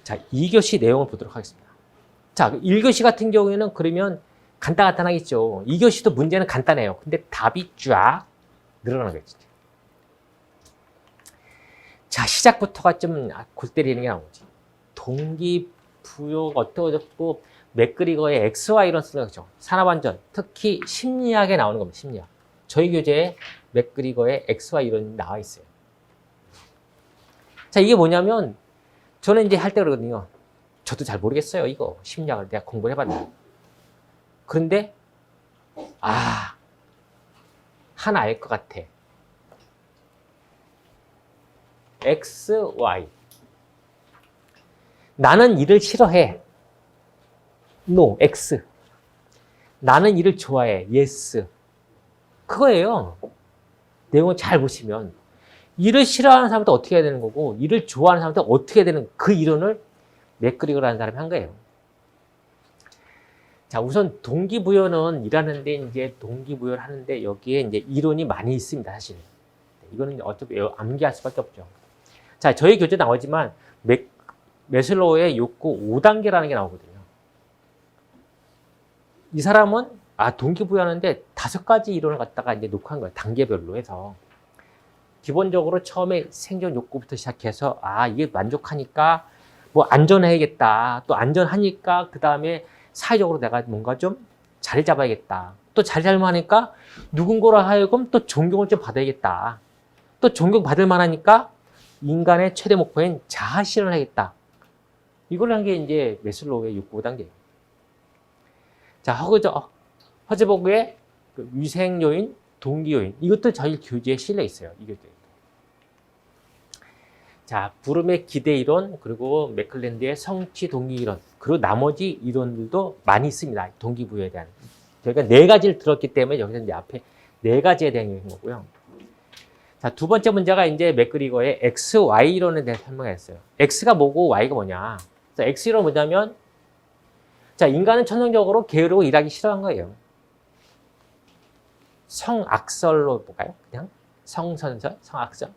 자, 2교시 내용을 보도록 하겠습니다. 자, 1교시 같은 경우에는 그러면 간단하겠죠. 2교시도 문제는 간단해요. 근데 답이 쫙 늘어나는 거죠. 자, 시작부터가 좀 골 때리는 게 나오지. 동기부여가 어떻고, 맥그리거의 XY 이런 쓰는 거죠. 산업안전, 특히 심리학에 나오는 겁니다. 심리학. 저희 교재에 맥그리거의 XY 이론이 나와 있어요. 자, 이게 뭐냐면 저는 이제 할 때 그러거든요. 저도 잘 모르겠어요. 이거 심리학을 내가 공부를 해봤는데. 그런데 하나 알 것 같아. X, Y. 나는 이를 싫어해. No, X. 나는 이를 좋아해. Yes. 그거예요. 내용을 잘 보시면. 이를 싫어하는 사람한테 어떻게 해야 되는 거고, 이를 좋아하는 사람한테 어떻게 해야 되는 그 이론을 맥그리거라는 사람이 한 거예요. 자, 우선 동기부여는 일하는데, 이제 동기부여를 하는데, 여기에 이제 이론이 많이 있습니다, 사실. 이거는 어차피 암기할 수밖에 없죠. 자, 저희 교재 나오지만, 매슬로우의 욕구 5단계라는 게 나오거든요. 이 사람은, 동기부여하는데 5가지 이론을 갖다가 이제 놓고 한 거예요. 단계별로 해서. 기본적으로 처음에 생존 욕구부터 시작해서, 이게 만족하니까, 뭐 안전해야겠다. 또 안전하니까, 그 다음에 사회적으로 내가 뭔가 좀 자리 잡아야겠다. 또 자리 잡으니까 누군가로 하여금 또 존경을 좀 받아야겠다. 또 존경받을 만하니까 인간의 최대 목표인 자아 실현을 하겠다. 이걸 한 게 이제 매슬로우의 욕구 5단계예요. 자, 허즈버그의 그 위생 요인, 동기 요인. 이것도 저희 교재에 실려 있어요. 이 교재에. 자, 브룸의 기대 이론, 그리고 맥클랜드의 성취 동기 이론, 그리고 나머지 이론들도 많이 있습니다. 동기부여에 대한. 저희가 4가지를 들었기 때문에 여기서 이제 앞에 4가지에 대한 거고요. 자, 두 번째 문제가 이제 맥그리거의 X, Y 이론에 대해서 설명했어요. X가 뭐고 Y가 뭐냐. 자, X 이론은 뭐냐면, 자, 인간은 천성적으로 게으르고 일하기 싫어한 거예요. 성악설로 볼까요? 그냥 성선설, 성악설.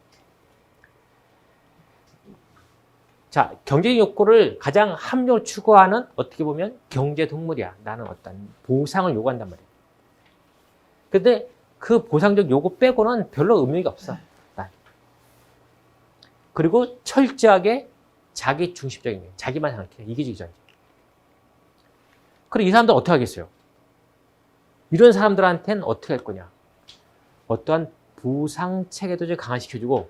자, 경제적 욕구를 가장 합리적으로 추구하는 어떻게 보면 경제 동물이야. 나는 어떤 보상을 요구한단 말이야. 근데 그 보상적 요구 빼고는 별로 의미가 없어. 그리고 철저하게 자기 중심적인 거예요. 자기만 생각해. 이기주의자. 그리고 이 사람들 어떻게 하겠어요? 이런 사람들한테는 어떻게 할 거냐? 어떠한 보상 체계도 좀 강화시켜주고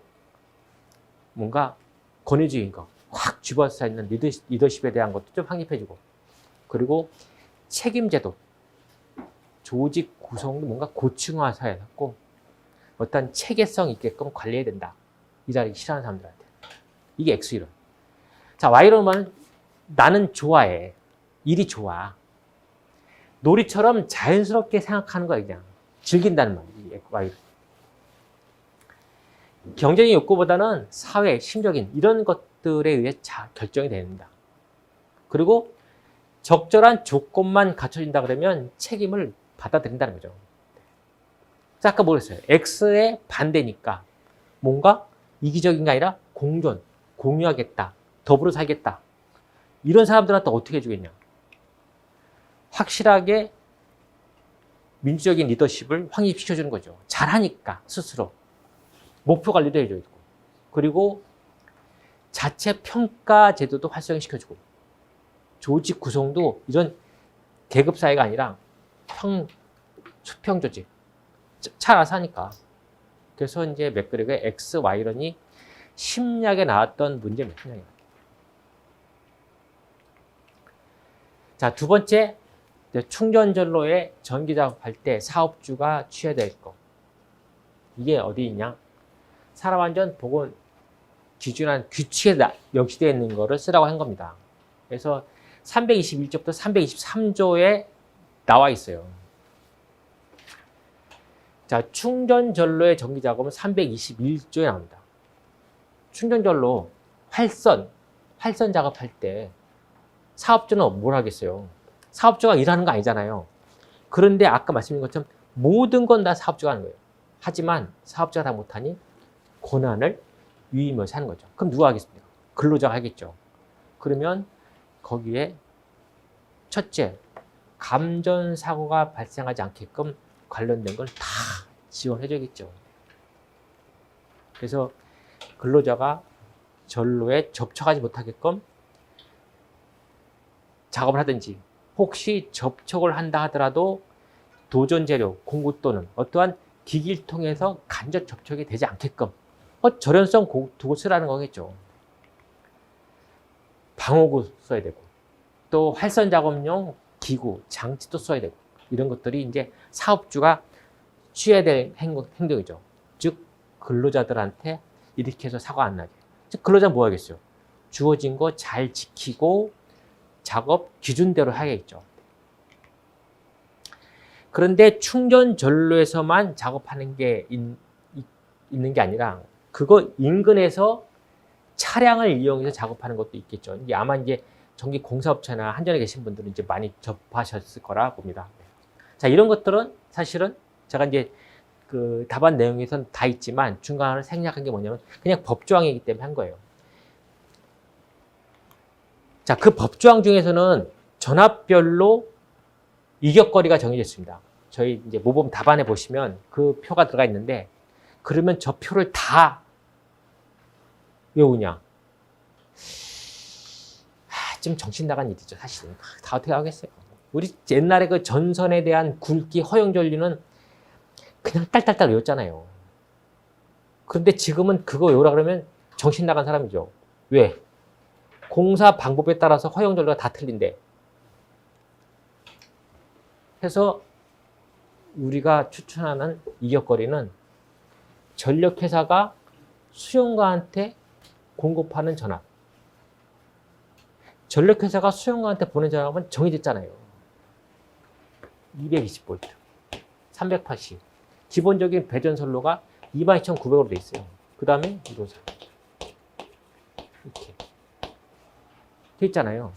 뭔가 권위주의인 거 확 집어서 있는 리더십에 대한 것도 좀 확립해주고, 그리고 책임제도, 조직 구성도 뭔가 고층화해갖고 어떤 체계성 있게끔 관리해야 된다. 일하기 싫어하는 사람들한테. 이게 X이론. 자, Y론은 나는 좋아해. 일이 좋아. 놀이처럼 자연스럽게 생각하는 거야, 그냥. 즐긴다는 말이에요, Y론. 경제적인 욕구보다는 사회, 심적인 이런 것들에 의해 결정이 됩니다. 그리고 적절한 조건만 갖춰진다 그러면 책임을 받아들인다는 거죠. 자, 아까 뭐랬어요? X의 반대니까 뭔가 이기적인 게 아니라 공존, 공유하겠다, 더불어 살겠다. 이런 사람들한테 어떻게 해주겠냐? 확실하게 민주적인 리더십을 확립시켜주는 거죠. 잘하니까 스스로. 목표 관리도 해줘야 되고, 그리고 자체 평가 제도도 활성시켜주고, 조직 구성도 이런 계급 사회가 아니라 수평 조직, 잘 알아서 하니까. 그래서 이제 맥그리거의 X, Y론이 심리학에 나왔던 문제입니다. 심리학에. 자, 두 번째, 충전전로에 전기 작업할 때 사업주가 취해야 될 거. 이게 어디 있냐? 산업안전 보건 기준한 규칙에 명시되어 있는 거를 쓰라고 한 겁니다. 그래서 321조부터 323조에 나와 있어요. 자, 충전전로의 전기 작업은 321조에 나옵니다. 충전전로 활선 작업할 때 사업주는 뭘 하겠어요? 사업주가 일하는 거 아니잖아요. 그런데 아까 말씀드린 것처럼 모든 건 다 사업주가 하는 거예요. 하지만 사업자가 다 못하니 권한을 위임해서 하는 거죠. 그럼 누가 하겠습니까? 근로자가 하겠죠. 그러면 거기에 첫째, 감전사고가 발생하지 않게끔 관련된 걸 다 지원해줘야겠죠. 그래서 근로자가 전로에 접촉하지 못하게끔 작업을 하든지, 혹시 접촉을 한다 하더라도 도전 재료, 공구 또는 어떠한 기기를 통해서 간접 접촉이 되지 않게끔 절연성 도구 쓰라는 거겠죠. 방호구 써야 되고, 또 활선 작업용 기구, 장치도 써야 되고, 이런 것들이 이제 사업주가 취해야 될 행동이죠. 즉, 근로자들한테 이렇게 해서 사고 안 나게. 즉, 근로자는 뭐 하겠어요? 주어진 거 잘 지키고 작업 기준대로 하겠죠. 그런데 충전 전로에서만 작업하는 게 있는 게 아니라, 그거 인근에서 차량을 이용해서 작업하는 것도 있겠죠. 이게 아마 이제 전기 공사업체나 한전에 계신 분들은 이제 많이 접하셨을 거라 봅니다. 자, 이런 것들은 사실은 제가 이제 그 답안 내용에선 다 있지만 중간에 생략한 게 뭐냐면 그냥 법조항이기 때문에 한 거예요. 자, 그 법조항 중에서는 전압별로 이격거리가 정해졌습니다. 저희 이제 모범 답안에 보시면 그 표가 들어가 있는데, 그러면 저 표를 다 외우냐? 좀 정신 나간 일이죠, 사실은. 다 어떻게 하겠어요? 우리 옛날에 그 전선에 대한 굵기 허용 전류는 그냥 딸딸딸 외웠잖아요. 그런데 지금은 그거 외우라 그러면 정신 나간 사람이죠. 왜? 공사 방법에 따라서 허용 전류가 다 틀린데. 그래서 우리가 추천하는 이격거리는 전력회사가 수용가한테 공급하는 전압. 전력회사가 수용가한테 보낸 전압은 정해졌잖아요. 220V, 380. 기본적인 배전선로가 22,900으로 돼 있어요. 그 다음에 이로사. 이렇게 돼 있잖아요.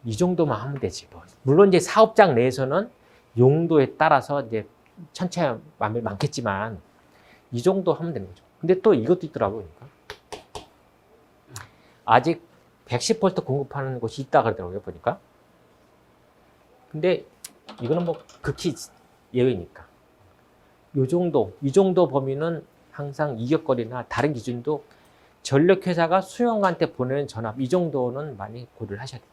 이 정도만 하면 되지. 물론 이제 사업장 내에서는 용도에 따라서 이제 천차만별 많겠지만 이 정도 하면 되는 거죠. 근데 또 이것도 있더라고요. 그러니까. 아직 110V 공급하는 곳이 있다 그러더라고요, 보니까. 근데 이거는 뭐 극히 예외니까. 이 정도 범위는 항상 이격거리나 다른 기준도 전력회사가 수용가한테 보내는 전압, 이 정도는 많이 고려를 하셔야 돼요.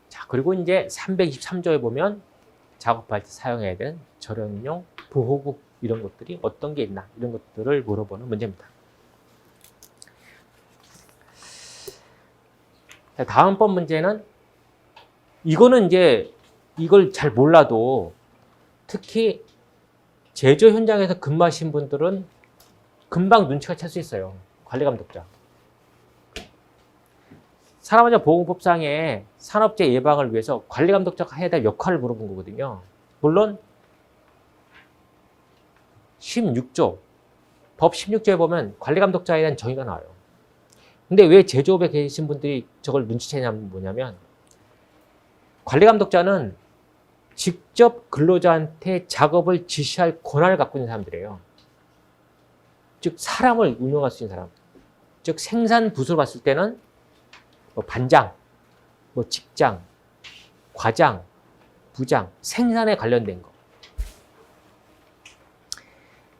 자, 그리고 이제 323조에 보면 작업할 때 사용해야 되는 절연용 보호구 이런 것들이 어떤 게 있나, 이런 것들을 물어보는 문제입니다. 자, 다음번 문제는, 이거는 이제 이걸 잘 몰라도 특히 제조 현장에서 근무하신 분들은 금방 눈치가 챌 수 있어요. 관리감독자. 산업안전보건법상에 산업재해 예방을 위해서 관리감독자가 해야 될 역할을 물어본 거거든요. 물론 16조, 법 16조에 보면 관리감독자에 대한 정의가 나와요. 근데 왜 제조업에 계신 분들이 저걸 눈치채냐면 뭐냐면, 관리감독자는 직접 근로자한테 작업을 지시할 권한을 갖고 있는 사람들이에요. 즉 사람을 운영할 수 있는 사람. 즉 생산 부서를 봤을 때는 뭐 반장, 뭐 직장, 과장, 부장, 생산에 관련된 거.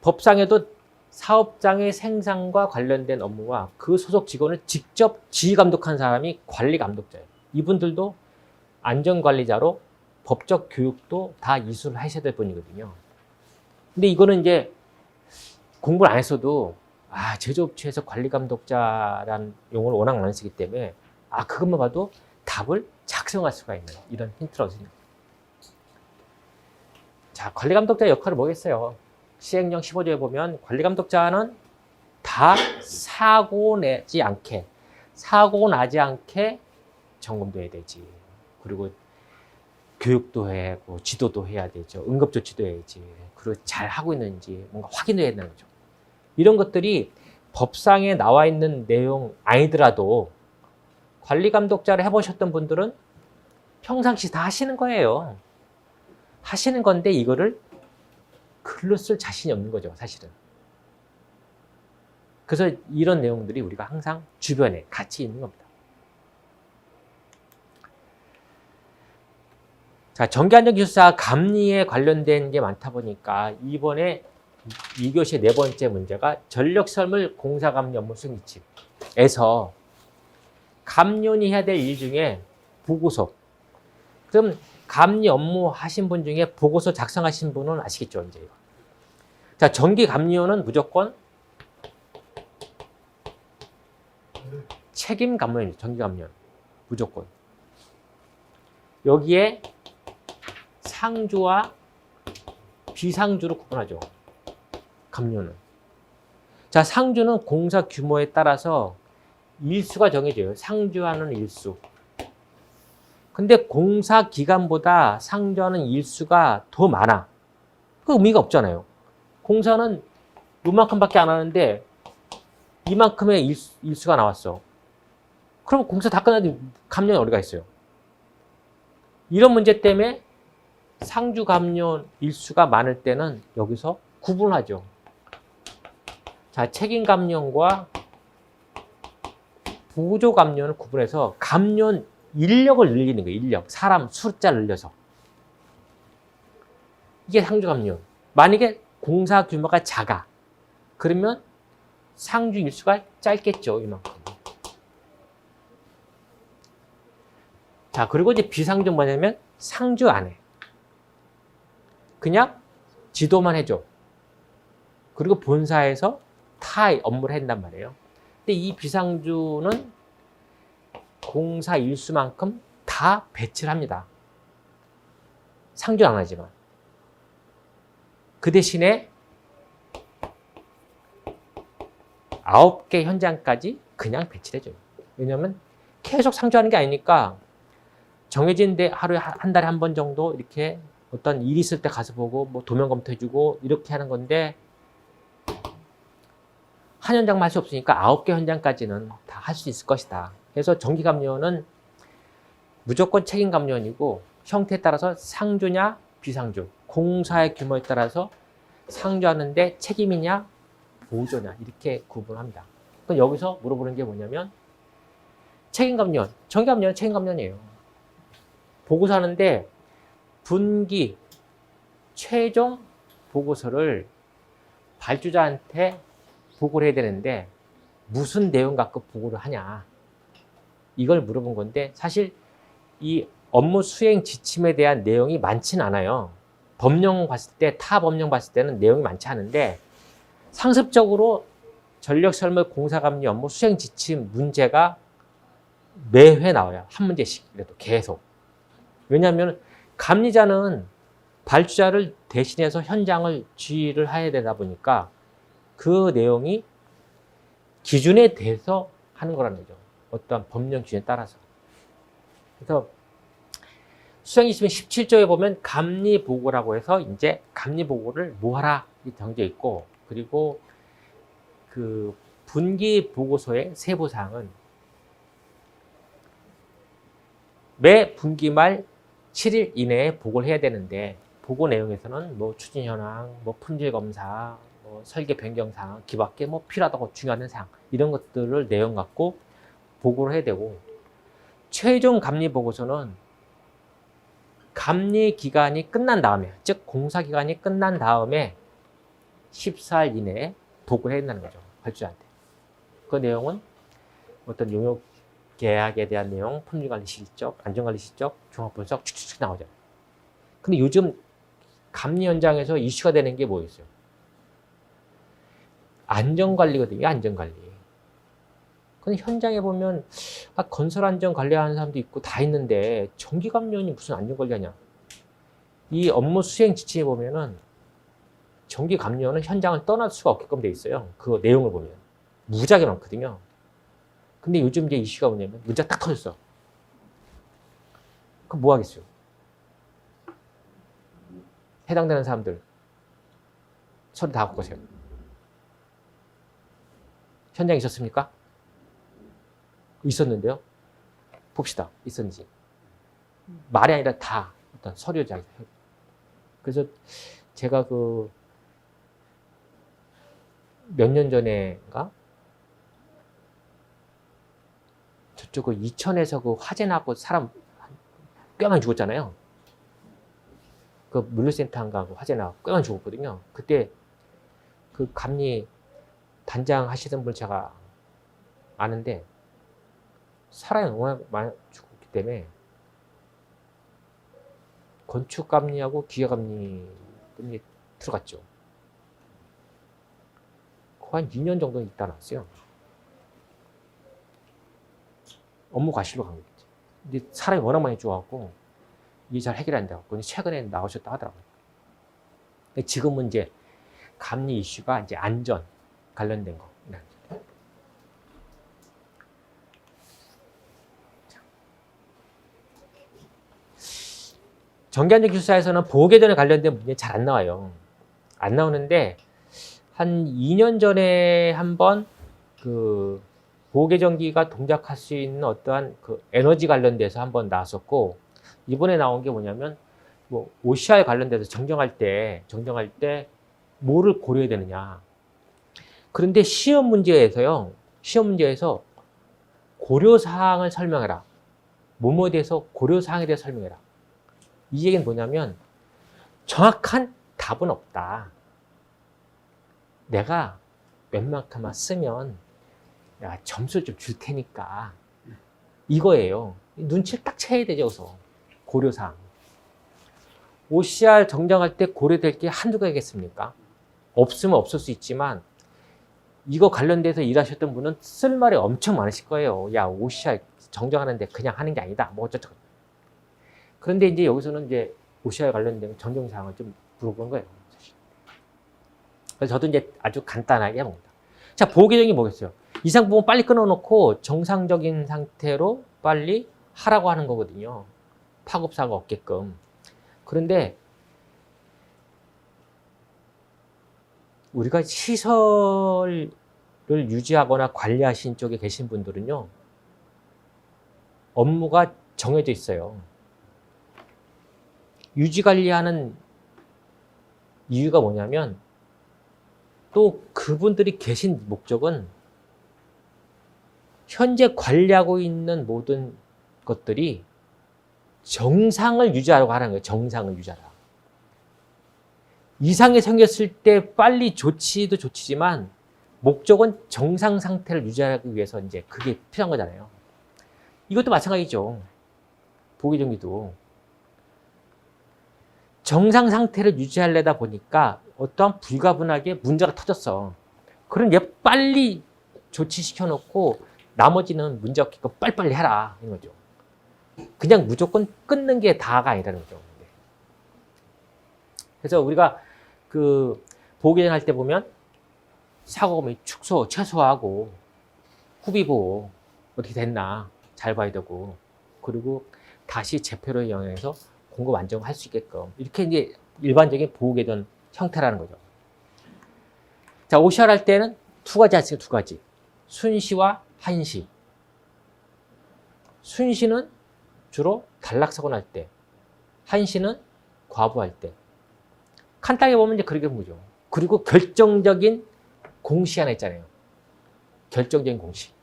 법상에도 사업장의 생산과 관련된 업무와 그 소속 직원을 직접 지휘 감독하는 사람이 관리 감독자예요. 이분들도 안전관리자로 법적 교육도 다 이수를 하셔야 될 분이거든요. 근데 이거는 이제 공부를 안 했어도 제조업체에서 관리 감독자라는 용어를 워낙 많이 쓰기 때문에 그것만 봐도 답을 작성할 수가 있는 이런 힌트라고 생각합니다. 자, 관리 감독자의 역할은 뭐겠어요? 시행령 15조에 보면 관리 감독자는 다 사고 나지 않게 점검도 해야 되지. 그리고 교육도 해야 하고 지도도 해야 되죠. 응급조치도 해야지. 그리고 잘 하고 있는지 뭔가 확인해야 되는 거죠. 이런 것들이 법상에 나와 있는 내용 아니더라도 관리 감독자를 해보셨던 분들은 평상시 다 하시는 거예요. 하시는 건데 이거를 글로 쓸 자신이 없는 거죠, 사실은. 그래서 이런 내용들이 우리가 항상 주변에 같이 있는 겁니다. 자, 전기안전기술사 감리에 관련된 게 많다 보니까 이번에 2교시 네 번째 문제가 전력설물 공사감리 업무 수행 지침에서 감리원이 해야 될 일 중에 보고서. 그럼 감리 업무 하신 분 중에 보고서 작성하신 분은 아시겠죠, 이제. 자, 전기감리원은 무조건 책임감리원이죠, 전기감리원. 무조건. 여기에 상주와 비상주로 구분하죠, 감리원은. 자, 상주는 공사 규모에 따라서 일수가 정해져요. 상주하는 일수. 근데 공사 기간보다 상주하는 일수가 더 많아. 그 의미가 없잖아요. 공사는 이만큼밖에 안 하는데 이만큼의 일수가 나왔어. 그럼 공사 다 끝났는데 감리원 어디가 있어요? 이런 문제 때문에 상주 감리원 일수가 많을 때는 여기서 구분하죠. 자, 책임 감리원과 보조 감리원을 구분해서 감리원 인력을 늘리는 거예요. 인력. 사람 숫자를 늘려서. 이게 상주 감리원. 만약에 공사 규모가 작아. 그러면 상주 일수가 짧겠죠. 이만큼. 자, 그리고 이제 비상주는 뭐냐면 상주 안에 그냥 지도만 해줘. 그리고 본사에서 타 업무를 한단 말이에요. 근데 이 비상주는 공사 일수만큼 다 배치를 합니다. 상주 안 하지만. 그 대신에 9개 현장까지 그냥 배치를 해줘요. 왜냐면 계속 상주하는 게 아니니까 정해진 데 하루에 한 달에 한 번 정도 이렇게 어떤 일이 있을 때 가서 보고 뭐 도면 검토해주고 이렇게 하는 건데 한 현장만 할 수 없으니까 9개 현장까지는 다 할 수 있을 것이다. 그래서 전기감리원은 무조건 책임감리원이고 형태에 따라서 상주냐 비상주, 공사의 규모에 따라서 상주하는데 책임이냐 보조냐 이렇게 구분합니다. 그럼 여기서 물어보는 게 뭐냐면 책임감리원, 전기감리원은 책임감리원이에요. 보고서하는데 분기 최종 보고서를 발주자한테 보고를 해야 되는데 무슨 내용 갖고 보고를 하냐 이걸 물어본 건데 사실 이 업무 수행 지침에 대한 내용이 많지는 않아요. 법령 봤을 때, 타 법령 봤을 때는 내용이 많지 않은데 상습적으로 전력설물 공사감리 업무 수행 지침 문제가 매회 나와요. 한 문제씩 그래도 계속. 왜냐하면 감리자는 발주자를 대신해서 현장을 지휘를 해야 되다 보니까 그 내용이 기준에 대해서 하는 거라는 거죠. 어떠한 법령 기준에 따라서. 그래서 수행지침 17조에 보면 감리보고라고 해서 이제 감리보고를 뭐하라 정해져 있고 그리고 그 분기보고서의 세부사항은 매 분기 말 7일 이내에 보고를 해야 되는데 보고 내용에서는 뭐 추진 현황, 뭐 품질 검사, 뭐 설계 변경 사항, 기밖에 뭐 필요하다고 중요한 사항 이런 것들을 내용 갖고 보고를 해야 되고 최종 감리 보고서는 감리 기간이 끝난 다음에 즉 공사 기간이 끝난 다음에 14일 이내에 보고를 해야 된다는 거죠. 발주자한테. 그 내용은 어떤 용역 계약에 대한 내용, 품질관리 실적, 안전관리 실적, 종합분석 쭉쭉 나오잖아요. 근데 요즘 감리 현장에서 이슈가 되는 게 뭐였어요? 안전관리거든요. 안전관리. 근데 현장에 보면 건설 안전관리 하는 사람도 있고 다 있는데 전기감리원이 무슨 안전관리 하냐. 이 업무 수행 지침에 보면은 전기감리원은 현장을 떠날 수가 없게끔 돼 있어요. 그 내용을 보면. 무지하게 많거든요. 근데 요즘 이제 이슈가 뭐냐면 문제가 딱 터졌어. 그럼 뭐 하겠어요? 해당되는 사람들 서류 다 갖고 오세요. 현장에 있었습니까? 있었는데요. 봅시다. 있었는지. 말이 아니라 다 어떤 서류장. 그래서 제가 그 몇 년 전에인가 그쪽 그 이천에서 그 화재 나고 사람 꽤 많이 죽었잖아요. 그 물류센터인가 그 화재 나고 꽤 많이 죽었거든요. 그때 그 감리 단장 하시던 분 제가 아는데 사람이 너무 많이 죽었기 때문에 건축감리하고 기계감리분이 들어갔죠. 한 2년 정도 있다 나왔어요. 업무 과실로 간 거지. 근데 사람이 워낙 많이 죽어갖고 이게 잘 해결이 안 돼갖고 최근에 나오셨다 하더라고요. 근데 지금은 이제 감리 이슈가 이제 안전 관련된 거. 정기안전 기술사에서는 보호개전에 관련된 문제 잘 안 나와요. 안 나오는데 한 2년 전에 한번 그 보호개전기가 동작할 수 있는 어떠한 그 에너지 관련돼서 한번 나왔었고, 이번에 나온 게 뭐냐면 뭐 OCR 관련돼서 정정할 때 뭐를 고려해야 되느냐. 그런데 시험 문제에서 고려사항을 설명해라. 뭐뭐에 대해서 고려사항에 대해서 설명해라. 이 얘기는 뭐냐면 정확한 답은 없다. 내가 웬만큼만 쓰면 내가 점수를 좀 줄 테니까 이거예요. 눈치를 딱 채야 되죠. 그래서 고려사항. OCR 정정할 때 고려될 게 한두 개겠습니까? 없으면 없을 수 있지만 이거 관련돼서 일하셨던 분은 쓸 말이 엄청 많으실 거예요. 야, OCR 정정하는데 그냥 하는 게 아니다. 뭐 어쩌고. 그런데 이제 여기서는 이제 OCR 관련된 정정사항을 좀 물어본 거예요. 사실. 그래서 저도 이제 아주 간단하게 해봅니다. 자, 보호개정이 뭐겠어요? 이상 부분 빨리 끊어놓고 정상적인 상태로 빨리 하라고 하는 거거든요. 파급사가 없게끔. 그런데 우리가 시설을 유지하거나 관리하신 쪽에 계신 분들은요, 업무가 정해져 있어요. 유지 관리하는 이유가 뭐냐면 또 그분들이 계신 목적은 현재 관리하고 있는 모든 것들이 정상을 유지하려고 하는 거예요. 정상을 유지하라. 이상이 생겼을 때 빨리 조치도 조치지만 목적은 정상 상태를 유지하기 위해서 이제 그게 필요한 거잖아요. 이것도 마찬가지죠. 보호개정기도 정상 상태를 유지하려다 보니까 어떠한 불가분하게 문제가 터졌어. 그럼 얘 빨리 조치시켜 놓고 나머지는 문제 없게끔 빨리빨리 해라. 이런 거죠. 그냥 무조건 끊는 게 다가 아니라는 거죠. 그래서 우리가 그 보호개정 할 때 보면 사고금이 최소화하고 후비보호 어떻게 됐나 잘 봐야 되고, 그리고 다시 제표를 이용해서 공급 안정할 수 있게끔, 이렇게 이제 일반적인 보호개정 형태라는 거죠. 자, OCR 할 때는 두 가지 하세요. 두 가지. 순시와 한시. 순시는 주로 단락사고 날 때, 한시는 과부할 때. 간단하게 보면 이제 그렇게 보죠. 그리고 결정적인 공시 하나 있잖아요. 결정적인 공시.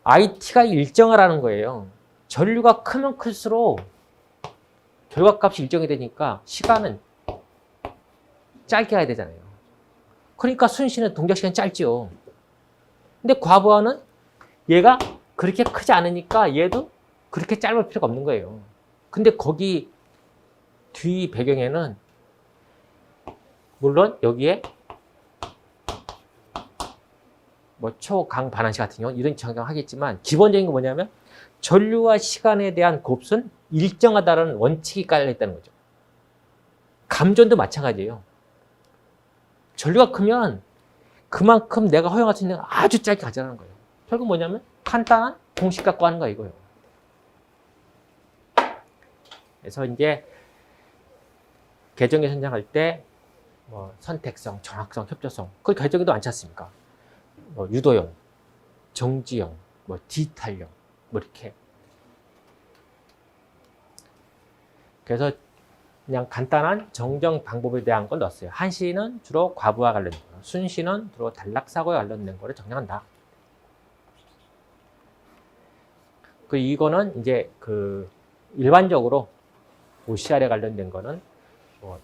IT가 일정하라는 거예요. 전류가 크면 클수록 결과값이 일정이 되니까 시간은 짧게 가야 되잖아요. 그러니까 순시는 동작 시간이 짧죠. 근데 과부하는 얘가 그렇게 크지 않으니까 얘도 그렇게 짧을 필요가 없는 거예요. 근데 거기 뒤 배경에는 물론 여기에 뭐 초강 반환시 같은 경우 이런 적용하겠지만, 기본적인 건 뭐냐면 전류와 시간에 대한 곱은 일정하다는 원칙이 깔려 있다는 거죠. 감전도 마찬가지예요. 전류가 크면 그만큼 내가 허용할 수 있는 걸 아주 짧게 가져가는 거예요. 결국 뭐냐면 간단한 공식 갖고 하는 거야, 이거예요. 그래서 이제 개정에 선정할 때 뭐 선택성, 정확성, 협조성, 그 개정에도 많지 않습니까? 뭐 유도형, 정지형, 뭐 디지털형, 뭐 이렇게. 그래서 그냥 간단한 정정 방법에 대한 걸 넣었어요. 한시는 주로 과부하 관련된 거, 순시는 주로 단락사고에 관련된 거를 정리한다. 이거는 이제 일반적으로 OCR에 관련된 거는 뭐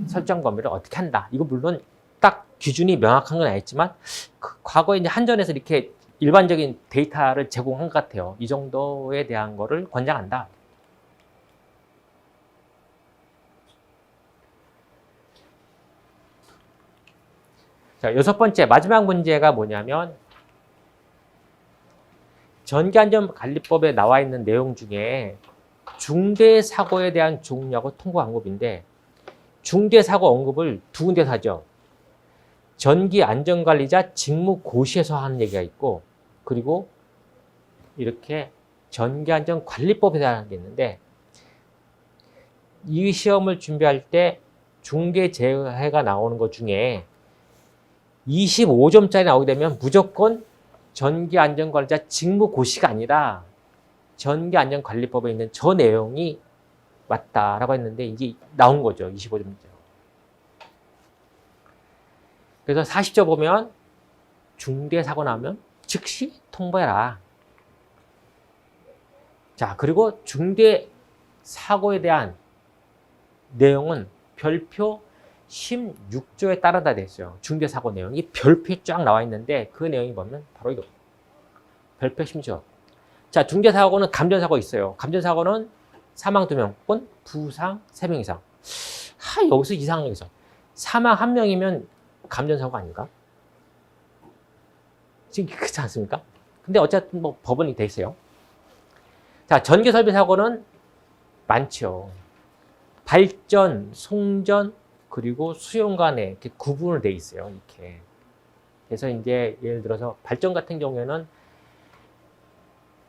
설정 범위를 어떻게 한다. 이거 물론 딱 기준이 명확한 건 아니지만 과거에 이제 한전에서 이렇게 일반적인 데이터를 제공한 것 같아요. 이 정도에 대한 거를 권장한다. 자, 6번째 마지막 문제가 뭐냐면 전기안전관리법에 나와 있는 내용 중에 중대사고에 대한 종류하고 통보 방법인데 중대사고 언급을 두 군데서 하죠. 전기안전관리자 직무고시에서 하는 얘기가 있고 그리고 이렇게 전기안전관리법에 대한 게 있는데 이 시험을 준비할 때 중대재해가 나오는 것 중에 25점짜리 나오게 되면 무조건 전기안전관리자 직무고시가 아니라 전기안전관리법에 있는 저 내용이 맞다라고 했는데 이게 나온 거죠. 25점. 그래서 40점 보면 중대사고 나면 즉시 통보해라. 자, 그리고 중대사고에 대한 내용은 별표 16조에 따르다 됐어요. 중대사고 내용이 별표에 쫙 나와 있는데 그 내용이 보면 바로 이거. 별표 16조. 자, 중대사고는 감전사고 있어요. 감전사고는 사망 2명 혹은 부상 3명 이상. 여기서 이상한 게 있어. 사망 1명이면 감전사고가 아닌가? 지금 그렇지 않습니까? 근데 어쨌든 뭐 법원이 돼 있어요. 자, 전기설비 사고는 많죠. 발전, 송전, 그리고 수용 간에 이렇게 구분을 돼 있어요. 이렇게. 그래서 이제 예를 들어서 발전 같은 경우에는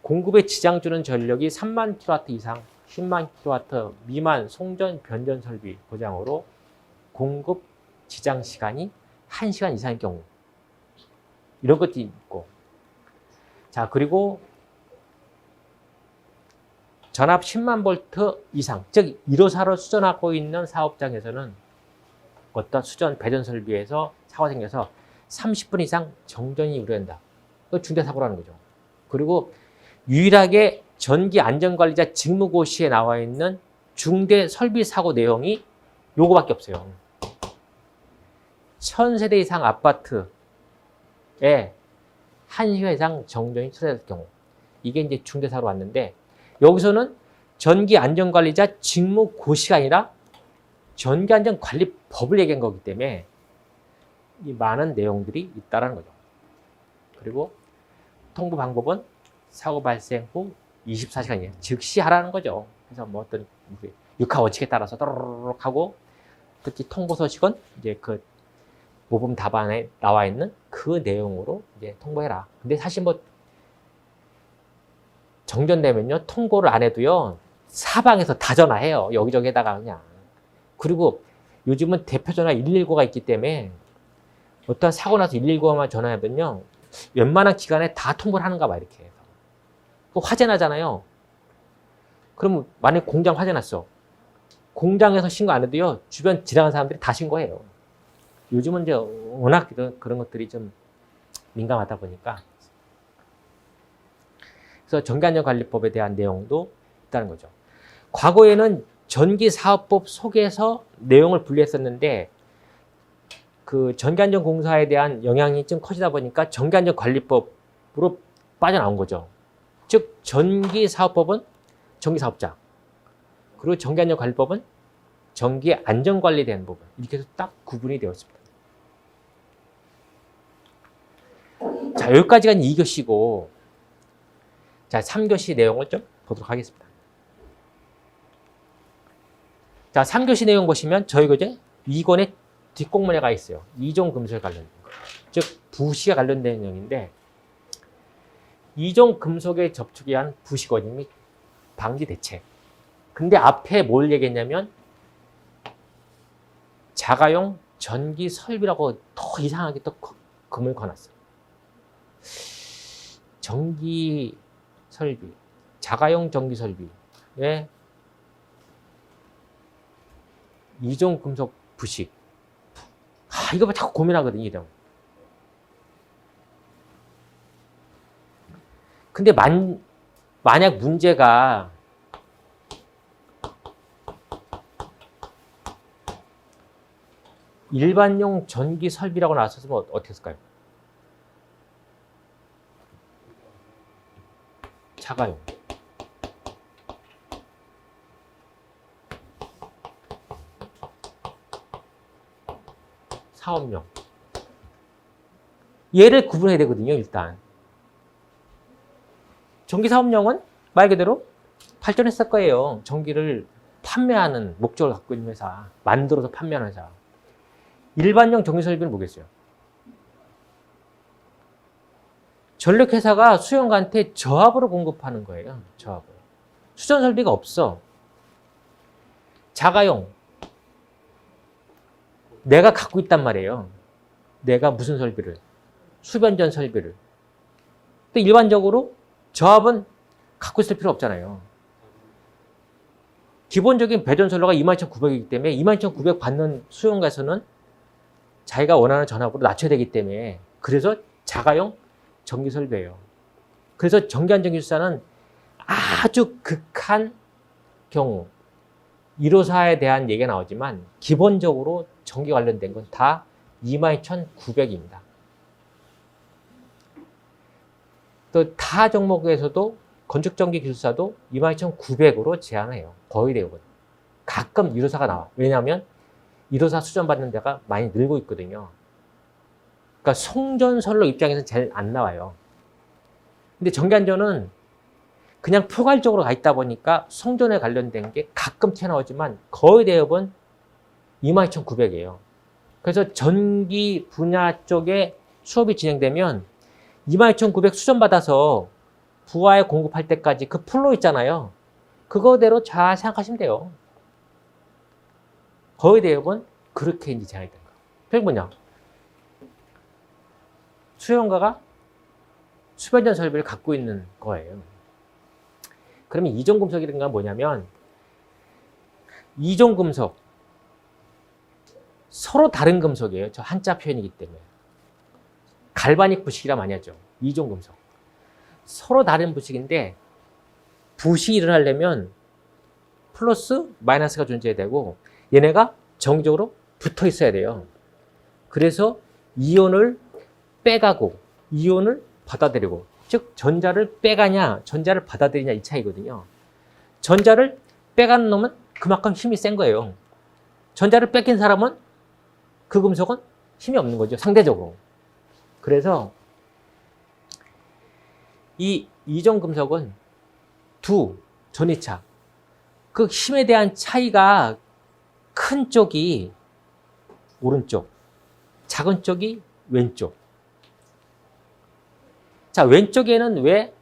공급에 지장 주는 전력이 3만 kW 이상, 10만 kW 미만 송전, 변전 설비 고장으로 공급 지장 시간이 1시간 이상일 경우. 이런 것도 있고. 자, 그리고 전압 10만 볼트 이상, 즉 1호사로 수전하고 있는 사업장에서는 어떤 수전 배전 설비에서 사고가 생겨서 30분 이상 정전이 우려된다. 그거 중대사고라는 거죠. 그리고 유일하게 전기안전관리자 직무고시에 나와 있는 중대설비사고 내용이 요거밖에 없어요. 1000세대 이상 아파트에 1시간 이상 정전이 초래될 경우. 이게 이제 중대사고로 왔는데 여기서는 전기안전관리자 직무고시가 아니라 전기안전관리법을 얘기한 거기 때문에 이 많은 내용들이 있다는 거죠. 그리고 통보 방법은 사고 발생 후 24시간이에요. 즉시 하라는 거죠. 그래서 뭐 어떤 육하 원칙에 따라서 또르륵 하고 특히 통보 소식은 이제 그 모범 답안에 나와 있는 그 내용으로 이제 통보해라. 근데 사실 뭐 정전되면요 통보를 안 해도요 사방에서 다 전화해요. 여기저기에다가 그냥. 그리고 요즘은 대표 전화 119가 있기 때문에 어떤 사고 나서 119만 전화하면요 웬만한 기관에 다 통보를 하는가 봐 이렇게 해서. 화재 나잖아요. 그러면 만약에 공장 화재 났어. 공장에서 신고 안 해도요 주변 지나가는 사람들이 다 신고해요. 요즘은 이제 워낙 그런 것들이 좀 민감하다 보니까. 그래서 전기안전관리법에 대한 내용도 있다는 거죠. 과거에는 전기사업법 속에서 내용을 분리했었는데 그 전기안전공사에 대한 영향이 좀 커지다 보니까 전기안전관리법으로 빠져나온 거죠. 즉 전기사업법은 전기사업자, 그리고 전기안전관리법은 전기안전관리에 대한 부분, 이렇게 해서 딱 구분이 되어 있습니다. 자, 여기까지가 2교시고 자, 3교시 내용을 좀 보도록 하겠습니다. 자, 3교시 내용 보시면 저희 교재 2권의 뒷공문에 가 있어요. 이종 금속에 관련된 거. 즉 부시가 관련된 내용인데 이종 금속에 접촉에 의한 부시 원인 및 방지 대책. 근데 앞에 뭘 얘기했냐면 자가용 전기 설비라고 더 이상하게 또 금을 거놨어요. 전기 설비, 자가용 전기 설비. 왜? 이종금속 부식. 이거 자꾸 고민하거든요, 이름. 근데 만약 문제가 일반용 전기 설비라고 나왔었으면 어떻게 했을까요? 자가용. 사업용. 얘를 구분해야 되거든요, 일단. 전기사업용은 말 그대로 발전했을 거예요. 전기를 판매하는 목적을 갖고 있는 회사. 만들어서 판매하는 회사. 일반용 전기설비는 뭐겠어요? 전력회사가 수용가한테 저압으로 공급하는 거예요. 저압으로. 수전설비가 없어. 자가용. 내가 갖고 있단 말이에요. 내가 무슨 설비를. 수변전 설비를. 근데 일반적으로 저압은 갖고 있을 필요 없잖아요. 기본적인 배전선로가 22,900이기 때문에 22,900 받는 수용가에서는 자기가 원하는 전압으로 낮춰야 되기 때문에 그래서 자가용 전기설비예요. 그래서 전기안전기술사는 아주 극한 경우 1호사에 대한 얘기가 나오지만 기본적으로 전기 관련된 건 다 22,900입니다. 또 타 종목에서도 건축전기기술사도 22,900으로 제한해요. 거의 대부분. 가끔 1호사가 나와. 왜냐하면 1호사 수전 받는 데가 많이 늘고 있거든요. 그러니까 송전선로 입장에서는 제일 안 나와요. 근데 전기안전은 그냥 포괄적으로 가 있다 보니까 송전에 관련된 게 가끔 튀어나오지만 거의 대부분 22,900이에요. 그래서 전기 분야 쪽에 수업이 진행되면 22,900 수전 받아서 부하에 공급할 때까지 그 플로 있잖아요. 그거대로 잘 생각하시면 돼요. 거의 대부분 그렇게 이제 제한이 된 거예요. 그게 뭐냐? 수용가가 수변전 설비를 갖고 있는 거예요. 그러면 이종금속이라는 건 뭐냐면 이종금속 서로 다른 금속이에요. 저 한자 표현이기 때문에. 갈바닉 부식이라 많이 하죠. 이종금속. 서로 다른 부식인데 부식이 일어나려면 플러스 마이너스가 존재해야 되고 얘네가 정적으로 붙어 있어야 돼요. 그래서 이온을 빼가고 이온을 받아들이고 즉 전자를 빼가냐 전자를 받아들이냐 이 차이거든요. 전자를 빼가는 놈은 그만큼 힘이 센 거예요. 전자를 뺏긴 사람은 그 금속은 힘이 없는 거죠. 상대적으로. 그래서 이 이종금속은 두 전이차 그 힘에 대한 차이가 큰 쪽이 오른쪽, 작은 쪽이 왼쪽. 자, 왼쪽에는 왜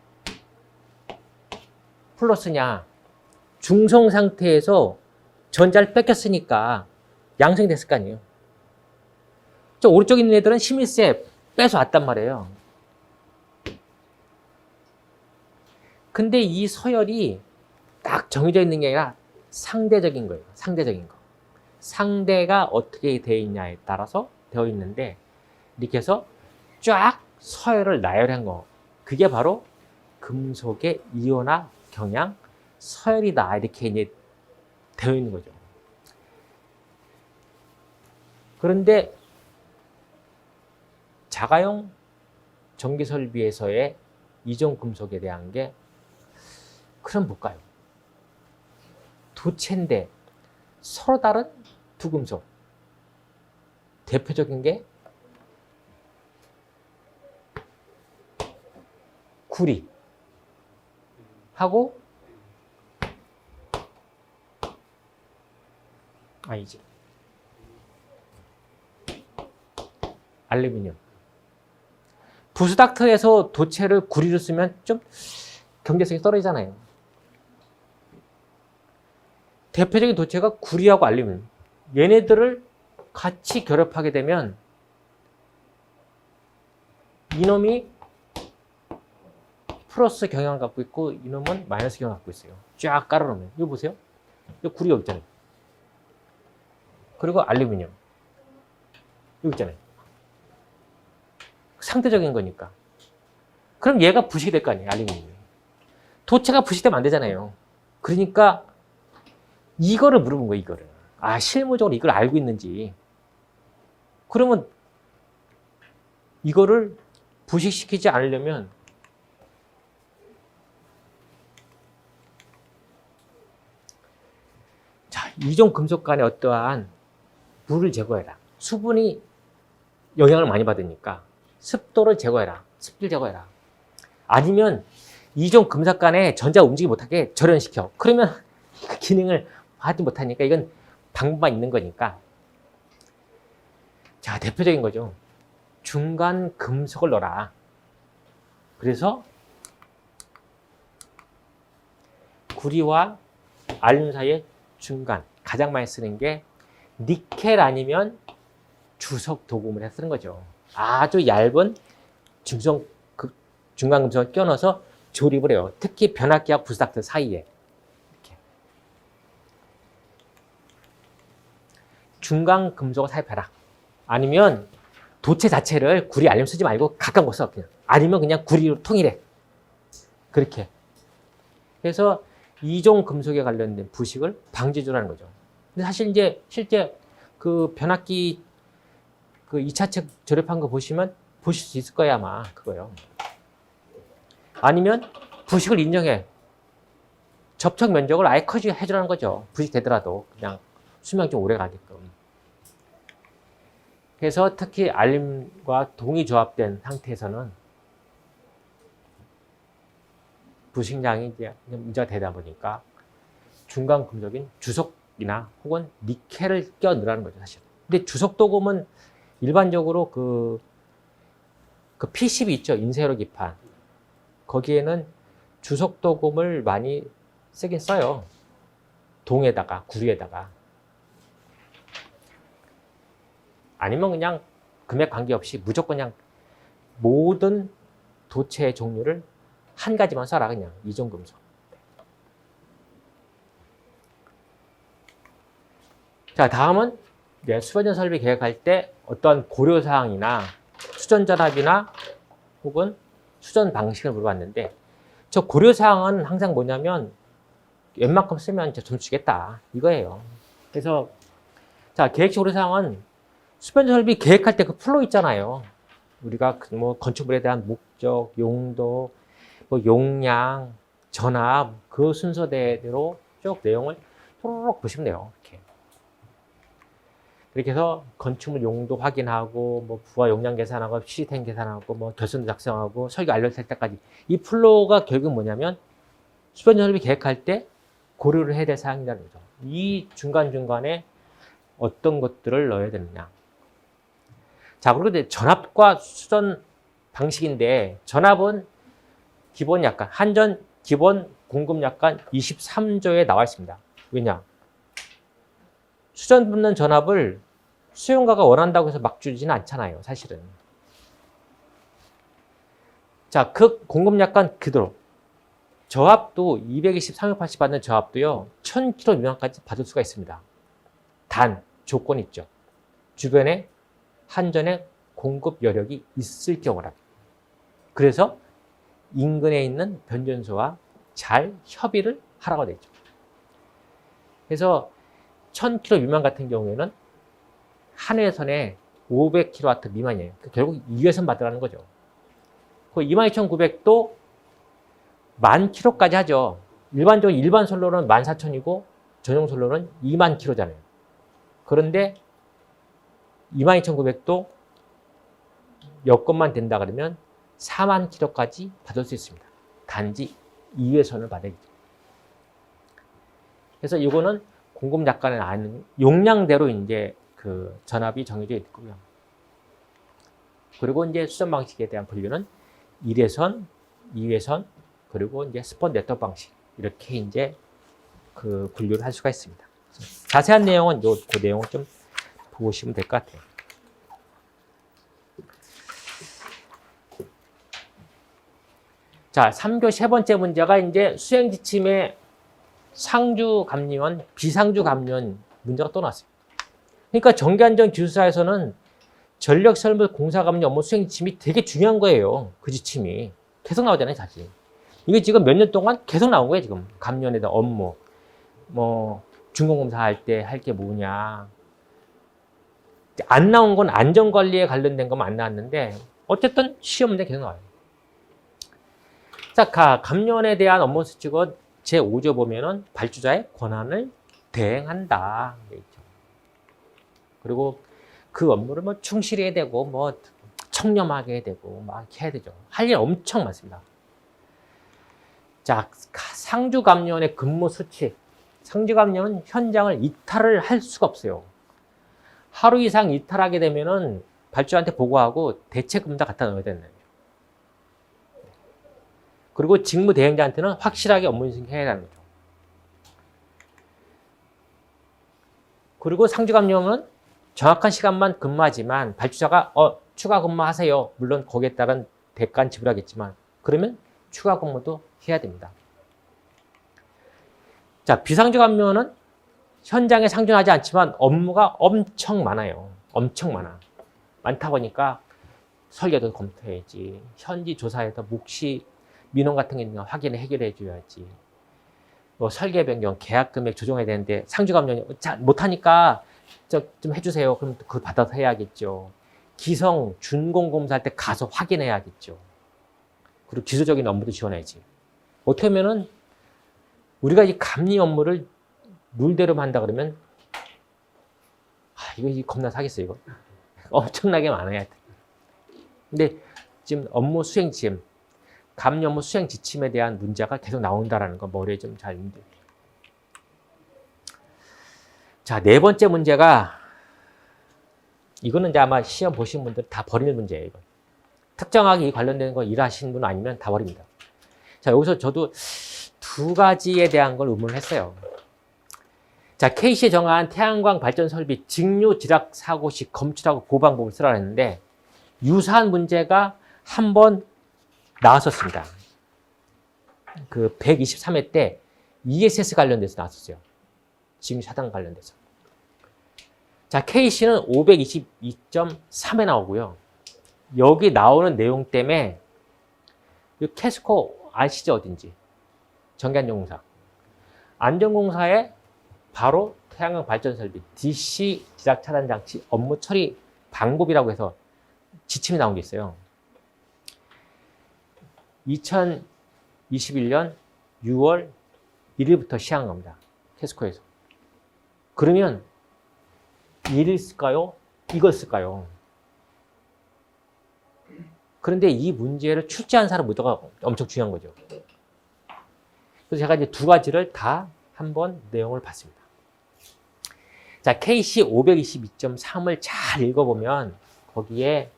플러스냐? 중성 상태에서 전자를 뺏겼으니까 양성이 됐을 거 아니에요. 저 오른쪽에 있는 애들은 힘이 세, 뺏어왔단 말이에요. 근데 이 서열이 딱 정해져 있는 게 아니라 상대적인 거예요. 상대적인 거. 상대가 어떻게 되어 있냐에 따라서 되어 있는데 이렇게 해서 쫙 서열을 나열한 거. 그게 바로 금속의 이온화 경향 서열이다. 이렇게 이제 되어 있는 거죠. 그런데 자가용 전기 설비에서의 이종 금속에 대한 게 그럼 뭘까요? 도체인데 서로 다른 두 금속. 대표적인 게 구리 하고 아니지 알루미늄. 부스닥터에서 도체를 구리로 쓰면 좀 경제성이 떨어지잖아요. 대표적인 도체가 구리하고 알루미늄. 얘네들을 같이 결합하게 되면 이놈이 플러스 경향을 갖고 있고 이놈은 마이너스 경향을 갖고 있어요. 쫙 깔아놓으면. 이거 보세요. 이거 구리가 있잖아요. 그리고 알루미늄. 여기 있잖아요. 상대적인 거니까. 그럼 얘가 부식이 될 거 아니에요, 알루미늄이. 도체가 부식되면 안 되잖아요. 그러니까 이거를 물어본 거예요, 이거를. 아, 실무적으로 이걸 알고 있는지. 그러면 이거를 부식시키지 않으려면 자, 이종 금속 간에 어떠한 물을 제거해라. 수분이 영향을 많이 받으니까 습도를 제거해라. 습기를 제거해라. 아니면 이종 금속 간에 전자 움직이지 못하게 절연시켜. 그러면 그 기능을 하지 못하니까 이건 방법만 있는 거니까. 자, 대표적인 거죠. 중간 금속을 넣어라. 그래서 구리와 알루미늄 사이의 중간, 가장 많이 쓰는 게 니켈 아니면 주석 도금을 해서 쓰는 거죠. 아주 얇은 중간 금속을 껴넣어서 조립을 해요. 특히 변압기와 부스닥터 사이에. 이렇게. 중간 금속을 삽입해라. 아니면 도체 자체를 구리, 알루미늄 쓰지 말고 가까운 거 써. 그냥. 아니면 그냥 구리로 통일해. 그렇게. 그래서 이종 금속에 관련된 부식을 방지해주라는 거죠. 근데 사실 이제 실제 그 변압기 그 2차측 조립한 거 보시면 보실 수 있을 거야, 아마. 그거요. 아니면 부식을 인정해. 접촉 면적을 아예 커지게 해주라는 거죠. 부식되더라도 그냥 수명이 좀 오래 가게끔. 그래서 특히 알루미늄과 동이 조합된 상태에서는 부식량이 이제 문제가 되다 보니까 중간 금속인 주석이나 혹은 니켈을 껴 넣으라는 거죠, 사실. 근데 주석 도금은 일반적으로 그 P10이 있죠, 인쇄로 기판. 거기에는 주석 도금을 많이 쓰긴 써요. 동에다가, 구리에다가. 아니면 그냥 금액 관계없이 무조건 그냥 모든 도체의 종류를 한 가지만 써라, 그냥. 이종 금속. 자, 다음은 수변전 설비 계획할 때 어떤 고려사항이나 수전전압이나 혹은 수전 방식을 물어봤는데, 저 고려사항은 항상 뭐냐면 웬만큼 쓰면 돈 주겠다, 이거예요. 그래서 자, 계획식 고려사항은 수변전 설비 계획할 때 그 플로우 있잖아요. 우리가 뭐 건축물에 대한 목적, 용도, 뭐 용량, 전압, 그 순서대로 쭉 내용을 토로록 보시면 돼요. 이렇게 해서 건축물 용도 확인하고, 뭐 부하 용량 계산하고, 시스템 계산하고, 뭐 결선도 작성하고, 설계 완료될 때까지. 이 플로우가 결국 뭐냐면 수변전 설비 계획할 때 고려를 해야 될 사항이라는 거죠. 이 중간중간에 어떤 것들을 넣어야 되느냐. 자, 그리고 이제 전압과 수전 방식인데, 전압은 기본 약관, 한전 기본 공급 약관 23조에 나와 있습니다. 왜냐? 수전 붙는 전압을 수용가가 원한다고 해서 막 주지는 않잖아요, 사실은. 자, 그 공급 약관 그대로. 저압도 220, 380 받는 저압도요, 1000km 미만까지 받을 수가 있습니다. 단, 조건이 있죠. 주변에 한전의 공급 여력이 있을 경우라. 그래서 인근에 있는 변전소와 잘 협의를 하라고 되어 있죠. 그래서 1000km 미만 같은 경우에는 한 회선에 500kW 미만이에요. 결국 2회선 받으라는 거죠. 그 22,900도 10,000km까지 하죠. 일반적으로 일반 선로는 14,000이고 전용 선로는 20,000km잖아요. 그런데 22,900도 여건만 된다 그러면 40,000km까지 받을 수 있습니다. 단지 2회선을 받아야죠. 그래서 이거는 공급 약관에 나는 용량대로 이제 그 전압이 정해져 있고요. 그리고 이제 수전 방식에 대한 분류는 1회선, 2회선, 그리고 이제 스폰 네트워크 방식. 이렇게 이제 그 분류를 할 수가 있습니다. 자세한 내용은 그 내용을 좀 보시면 될 것 같아요. 자, 3교 세 번째 문제가 이제 수행 지침의 상주 감리원, 비상주 감리원 문제가 또 나왔어요. 그러니까 전기안전 기술사에서는 전력설물 공사감리 업무 수행 지침이 되게 중요한 거예요. 그 지침이. 계속 나오잖아요, 사실. 이게 지금 몇 년 동안 계속 나온 거예요, 지금. 감면에 대한 업무. 뭐, 준공검사 할 때 할 게 뭐냐. 안 나온 건 안전관리에 관련된 것만 안 나왔는데, 어쨌든 시험 문제 계속 나와요. 자, 감면에 대한 업무 수칙은 제5조 보면은 발주자의 권한을 대행한다. 그리고 그 업무를 뭐 충실히 해야 되고, 뭐 청렴하게 해야 되고, 막 해야 되죠. 할 일 엄청 많습니다. 자, 상주감면의 근무 수칙. 상주감면은 현장을 이탈을 할 수가 없어요. 하루 이상 이탈하게 되면은 발주한테 보고하고 대책금다 갖다 넣어야 되는 거예요. 그리고 직무 대행자한테는 확실하게 업무 인식해야 하는 거죠. 그리고 상주감면은 정확한 시간만 근무하지만 발주자가 추가 근무하세요. 물론 거기에 따른 대가는 지불하겠지만 그러면 추가 근무도 해야 됩니다. 자, 비상주감면은 현장에 상주하지 않지만 업무가 엄청 많아요. 엄청 많아. 많다 보니까 설계도 검토해야지. 현지 조사에서 묵시 민원 같은 게 있는 거 확인해 해결해 줘야지. 뭐 설계 변경, 계약 금액 조정해야 되는데 상주감면이 못하니까 좀 해주세요. 그럼 그걸 받아서 해야겠죠. 기성, 준공검사 할 때 가서 확인해야겠죠. 그리고 기술적인 업무도 지원해야지. 어떻게 하면은 우리가 이 감리 업무를 룰대로 한다 그러면 이거 겁나 사겠어요, 이거. 엄청나게 많아요. 근데 지금 업무 수행 지침, 감리 업무 수행 지침에 대한 문제가 계속 나온다라는 거 머리에 좀 잘 있는데. 자, 네 번째 문제가 이거는 이제 아마 시험 보신 분들 다 버리는 문제예요. 이거. 특정하게 관련된 거 일하시는 분 아니면 다 버립니다. 자, 여기서 저도 두 가지에 대한 걸 의문을 했어요. 자, K시에 정한 태양광 발전 설비 직류 지락 사고 시 검출하고 보호 방법을 쓰라고 했는데 유사한 문제가 한 번 나왔었습니다. 그 123회 때 ESS 관련돼서 나왔었어요. 직류 차단 관련돼서. 자, K시는 522.3에 나오고요. 여기 나오는 내용 때문에 이 캐스코 아시죠? 어딘지. 전기안전공사. 안전공사에 바로 태양광 발전 설비 DC 지락 차단 장치 업무 처리 방법이라고 해서 지침이 나온 게 있어요. 2021년 6월 1일부터 시행한 겁니다. 캐스코에서. 그러면 이를 쓸까요? 이걸 쓸까요? 그런데 이 문제를 출제한 사람 의도가 엄청 중요한 거죠. 그래서 제가 이제 두 가지를 다 한번 내용을 봤습니다. 자, KC 522.3을 잘 읽어보면 거기에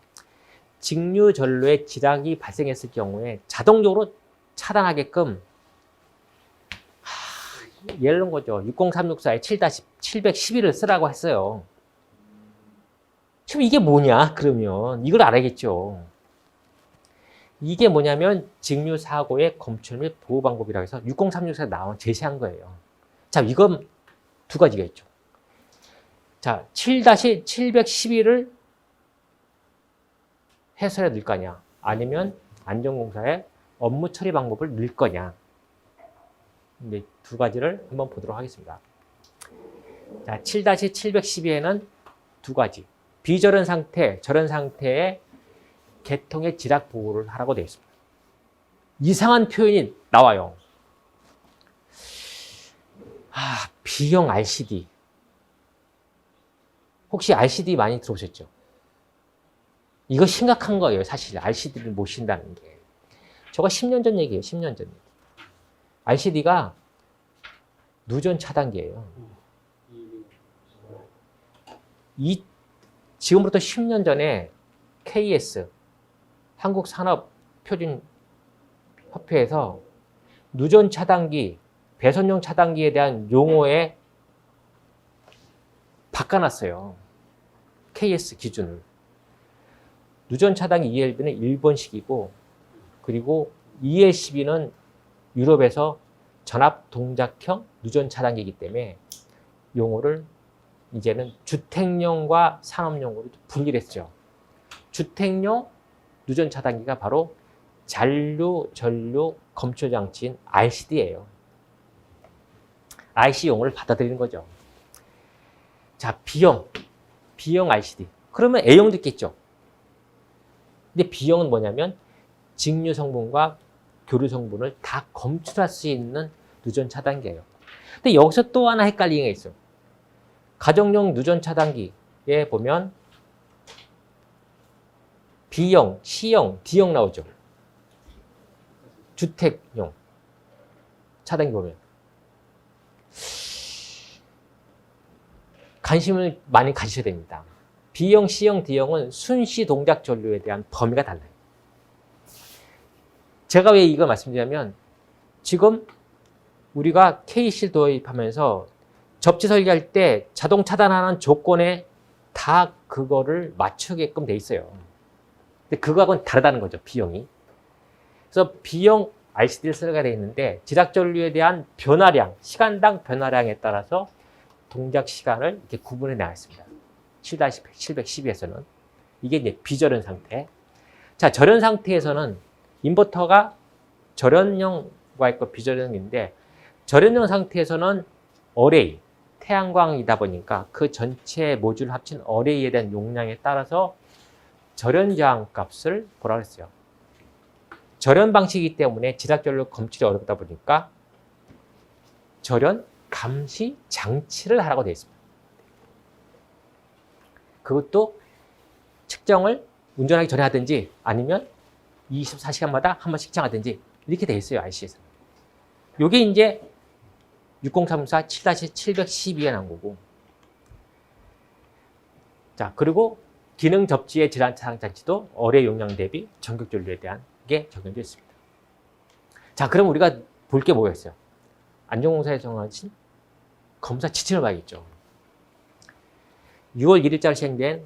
직류 전로에 지락이 발생했을 경우에 자동적으로 차단하게끔 예를 든 거죠. 60364에 7-711을 쓰라고 했어요. 지금 이게 뭐냐? 그러면 이걸 알아야겠죠. 이게 뭐냐면 직류 사고의 검출 및 보호 방법이라고 해서 60364에 나온 제시한 거예요. 자, 이건 두 가지가 있죠. 자, 7-711을 해설에 넣을 거냐, 아니면 안전공사의 업무 처리 방법을 넣을 거냐. 네, 두 가지를 한번 보도록 하겠습니다. 자, 7-712에는 두 가지. 비절연 상태, 절연 상태의 계통의 지락 보호를 하라고 되어 있습니다. 이상한 표현이 나와요. B형 RCD. 혹시 RCD 많이 들어보셨죠? 이거 심각한 거예요, 사실. RCD를 못 신다는 게. 저거 10년 전 얘기예요, 10년 전 얘기. RCD가 누전 차단기예요. 지금부터 10년 전에 KS, 한국산업표준협회에서 누전 차단기, 배선용 차단기에 대한 용어에 바꿔놨어요. KS 기준을. 누전 차단기 ELB는 일본식이고, 그리고 EL12는 유럽에서 전압 동작형 누전 차단기이기 때문에 용어를 이제는 주택용과 산업용으로 분리를 했죠. 주택용 누전 차단기가 바로 잔류, 전류 검출 장치인 RCD예요. IC용을 받아들이는 거죠. 자, B형 RCD. 그러면 A형도 있겠죠. 근데 B형은 뭐냐면 직류 성분과 교류 성분을 다 검출할 수 있는 누전 차단기예요. 근데 여기서 또 하나 헷갈리는 게 있어요. 가정용 누전 차단기에 보면 B형, C형, D형 나오죠. 주택용 차단기 보면 관심을 많이 가지셔야 됩니다. B형, C형, D형은 순시 동작 전류에 대한 범위가 달라요. 제가 왜 이걸 말씀드리냐면 지금 우리가 KC 도입하면서 접지 설계할 때 자동 차단하는 조건에 다 그거를 맞추게끔 돼 있어요. 근데 그거하고는 다르다는 거죠, B형이. 그래서 B형 RCD를 쓰게 돼 있는데 지락 전류에 대한 변화량, 시간당 변화량에 따라서 동작 시간을 이렇게 구분해 나왔습니다. 7-712에서는 이게 이제 비절연 상태. 자, 절연 상태에서는 인버터가 절연형과 있고 비절연형인데 절연형 상태에서는 어레이, 태양광이다 보니까 그 전체 모듈 합친 어레이에 대한 용량에 따라서 절연 저항 값을 뭐라 그랬어요? 절연 방식이기 때문에 지락전류 검출이 어렵다 보니까 절연 감시 장치를 하라고 되어 있습니다. 그것도 측정을 운전하기 전에 하든지 아니면 24시간마다 한 번씩 측정하든지 이렇게 되어 있어요, IC에서. 이게 이제 6034 7-712에 나온 거고. 자, 그리고 기능 접지의 질환 차단 장치도 어뢰 용량 대비 전격 전류에 대한 게 적용되어 있습니다. 자, 그럼 우리가 볼 게 뭐가 있어요? 안전공사에서 정하신 검사 지침을 봐야겠죠. 6월 1일자로 시행된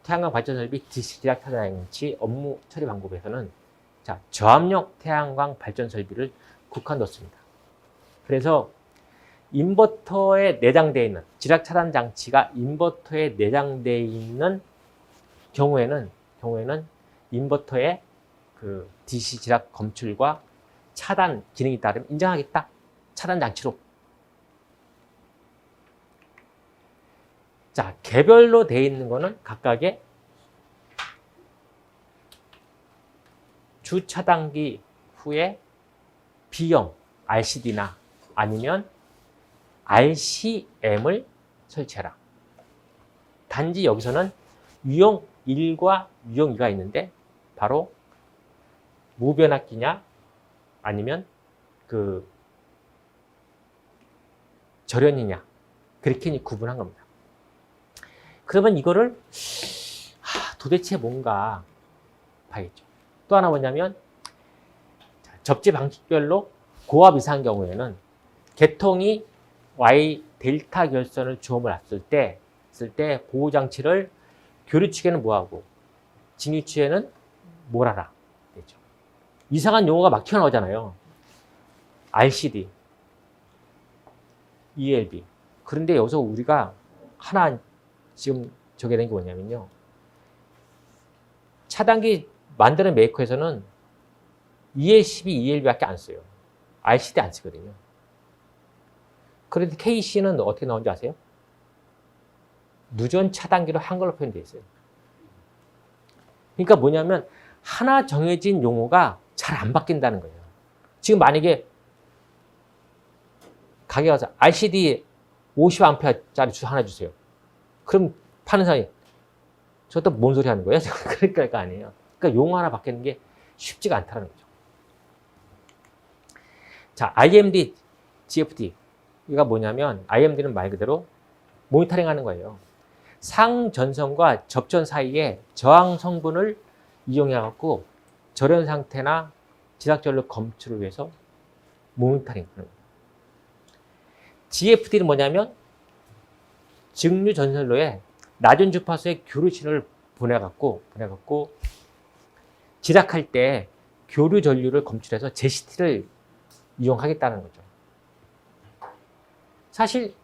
태양광 발전 설비 DC 지락 차단 장치 업무 처리 방법에서는 자, 저압용 태양광 발전 설비를 국한뒀습니다. 그래서 인버터에 내장되어 있는 지락 차단 장치가 인버터에 내장되어 있는 경우에는 인버터의 그 DC 지락 검출과 차단 기능이 따르면 인정하겠다. 차단 장치로. 자, 개별로 되어 있는 거는 각각의 주 차단기 후에 B형 RCD나 아니면 RCM을 설치해라. 단지 여기서는 유형 1과 유형 2가 있는데 바로 무변압기냐 아니면 그 절연이냐 그렇게 구분한 겁니다. 그러면 이거를 도대체 뭔가 봐야겠죠. 또 하나 뭐냐면 접지 방식별로 고압 이상 경우에는 개통이 Y 델타 결선을 주험을 놨을 때 보호 장치를 교류 측에는 뭐하고 직류 측에는 뭘 하라 되죠. 이상한 용어가 막 튀어나오잖아요. RCD, ELB. 그런데 여기서 우리가 하나 지금 저게 된 게 뭐냐면요. 차단기 만드는 메이커에서는 EL12, ELB밖에 안 써요. RCD 안 쓰거든요. 그런데 KC는 어떻게 나온지 아세요? 누전 차단기로 한글로 표현되어 있어요. 그러니까 뭐냐면 하나 정해진 용어가 잘 안 바뀐다는 거예요. 지금 만약에 가게 가서 RCD 50A짜리 하나 주세요. 그럼 파는 사람이 저또 뭔 소리 하는 거예요? 그러니까 아니에요. 그러니까 용어 하나 바뀌는 게 쉽지가 않다는 거죠. 자, IMD, GFD. 이가 뭐냐면 IMD는 말 그대로 모니터링 하는 거예요. 상전선과 접전 사이에 저항 성분을 이용해 갖고 절연 상태나 지락전류 검출을 위해서 모니터링 하는 거예요. GFD는 뭐냐면 직류 전선로에 낮은 주파수의 교류 신호를 보내갖고 지락할 때 교류 전류를 검출해서 JCT를 이용하겠다는 거죠. 사실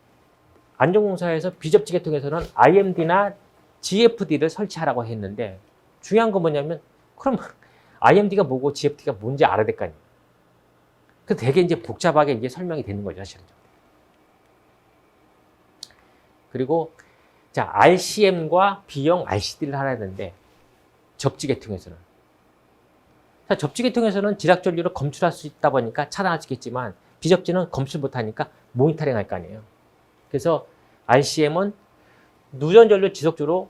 안전공사에서 비접지 계통에서는 IMD나 GFD를 설치하라고 했는데 중요한 건 뭐냐면 그럼 IMD가 뭐고 GFD가 뭔지 알아야 될 거 아니에요. 그 되게 이제 복잡하게 이제 설명이 되는 거죠, 사실은. 그리고 자, RCM과 B형 RCD를 하라 했는데 접지 계통에서는 자, 접지 계통에서는 지락 전류를 검출할 수 있다 보니까 차단할 수 있겠지만 비접지는 검출 못하니까 모니터링 할 거 아니에요. 그래서 RCM은 누전 전류 지속주로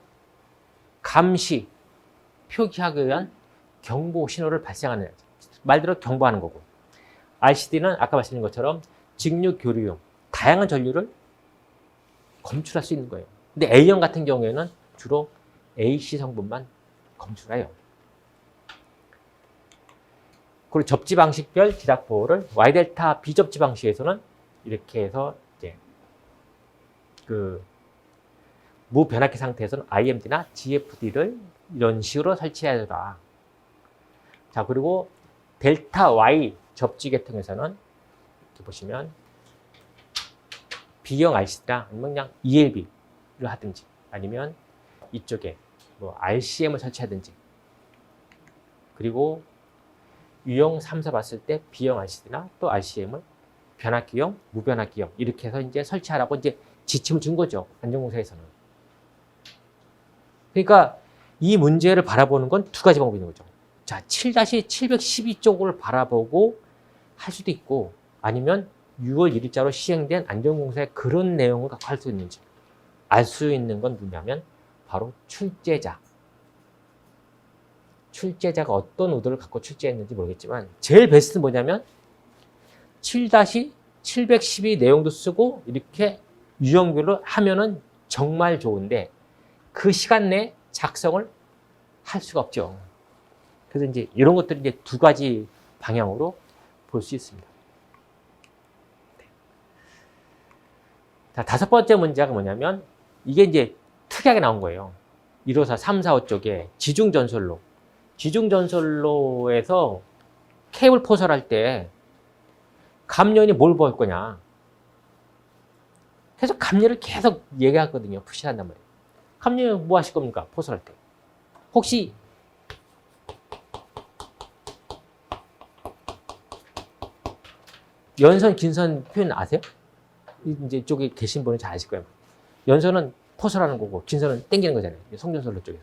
감시, 표기하기 위한 경보 신호를 발생하는 말대로 경보하는 거고 RCD는 아까 말씀드린 것처럼 직류 교류용 다양한 전류를 검출할 수 있는 거예요. 근데 A형 같은 경우에는 주로 AC 성분만 검출해요. 그리고 접지 방식별 지락 보호를 Y델타 비접지 방식에서는 이렇게 해서 이제 그 무변압기 상태에서는 IMD나 GFD를 이런 식으로 설치해야 되라. 자, 그리고 델타 Y 접지 계통에서는 이렇게 보시면 B형 RCD나 아니면 그냥 ELB를 하든지 아니면 이쪽에 뭐 RCM을 설치하든지 그리고 유형 3사 봤을 때 B형 RCD나 또 RCM을 변압기용, 무변압기용 이렇게 해서 이제 설치하라고 이제 지침을 준 거죠. 안전공사에서는. 그러니까 이 문제를 바라보는 건 두 가지 방법이 있는 거죠. 자, 7-712 쪽을 바라보고 할 수도 있고 아니면 6월 1일자로 시행된 안전공사의 그런 내용을 갖고 할 수 있는지 알 수 있는 건 뭐냐면 바로 출제자. 출제자가 어떤 의도를 갖고 출제했는지 모르겠지만 제일 베스트는 뭐냐면 7-712 내용도 쓰고 이렇게 유형별로 하면은 정말 좋은데 그 시간 내에 작성을 할 수가 없죠. 그래서 이제 이런 것들이 이제 두 가지 방향으로 볼 수 있습니다. 자, 다섯 번째 문제가 뭐냐면 이게 이제 특이하게 나온 거예요. 154, 345 쪽에 지중전솔로에서 케이블 포설할 때 감년이 뭘 볼 거냐. 그래서 감년을 계속 얘기하거든요. 푸시한단 말이에요. 감년 뭐 하실 겁니까? 포설할 때. 혹시 연선, 긴선 표현 아세요? 이제 이쪽에 계신 분은 잘 아실 거예요. 연선은 포설하는 거고, 긴선은 당기는 거잖아요. 송전솔로 쪽에서.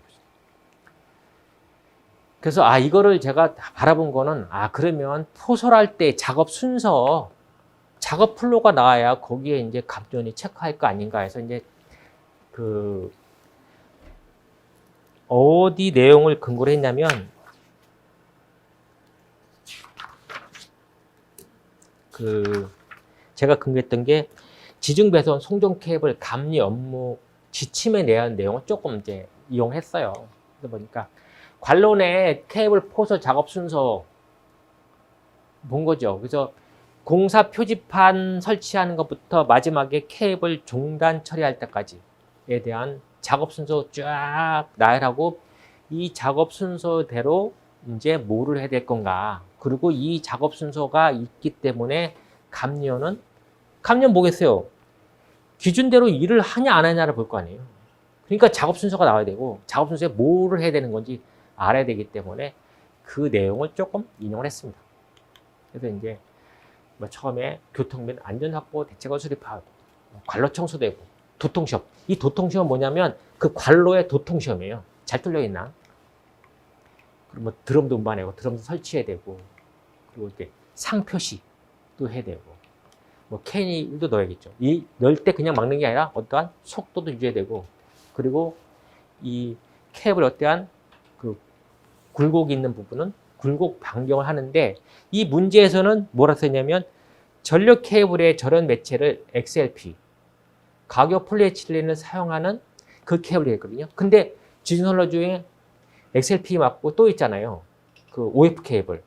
그래서, 이거를 제가 바라본 거는, 그러면 포설할 때 작업 순서, 작업 플로가 나와야 거기에 이제 감전이 체크할 거 아닌가 해서 이제 어디 내용을 근거로 했냐면, 제가 근거했던 게 지중배선 송전 케이블 감리 업무 지침에 대한 내용을 조금 이제 이용했어요. 그러다 보니까 관론에 케이블 포설 작업 순서 본 거죠. 그래서 공사 표지판 설치하는 것부터 마지막에 케이블 종단 처리할 때까지에 대한 작업 순서 쫙 나열하고 이 작업 순서대로 이제 뭐를 해야 될 건가. 그리고 이 작업 순서가 있기 때문에 감리원은 뭐겠어요? 기준대로 일을 하냐 안 하냐를 볼 거 아니에요. 그러니까 작업 순서가 나와야 되고 작업 순서에 뭐를 해야 되는 건지 알아야 되기 때문에 그 내용을 조금 인용을 했습니다. 그래서 이제 뭐 처음에 교통면 안전확보 대책을 수립하고 관로 청소되고 도통시험. 이 도통시험은 뭐냐면 그 관로의 도통시험이에요. 잘 뚫려 있나? 그리고 뭐 드럼도 운반하고 드럼도 설치해야 되고 그리고 이렇게 상표시도 해야 되고 뭐 캐니도 넣어야겠죠. 이 넣을 때 그냥 막는 게 아니라 어떠한 속도도 유지해야 되고 그리고 이 케이블 어떠한 그 굴곡이 있는 부분은 굴곡 변경을 하는데 이 문제에서는 뭐라 썼냐면 전력 케이블의 저런 매체를 XLP 가격 폴리에틸렌을 사용하는 그 케이블이 있거든요. 근데 지중선로 중에 XLP 맞고 또 있잖아요. 그 OF 케이블.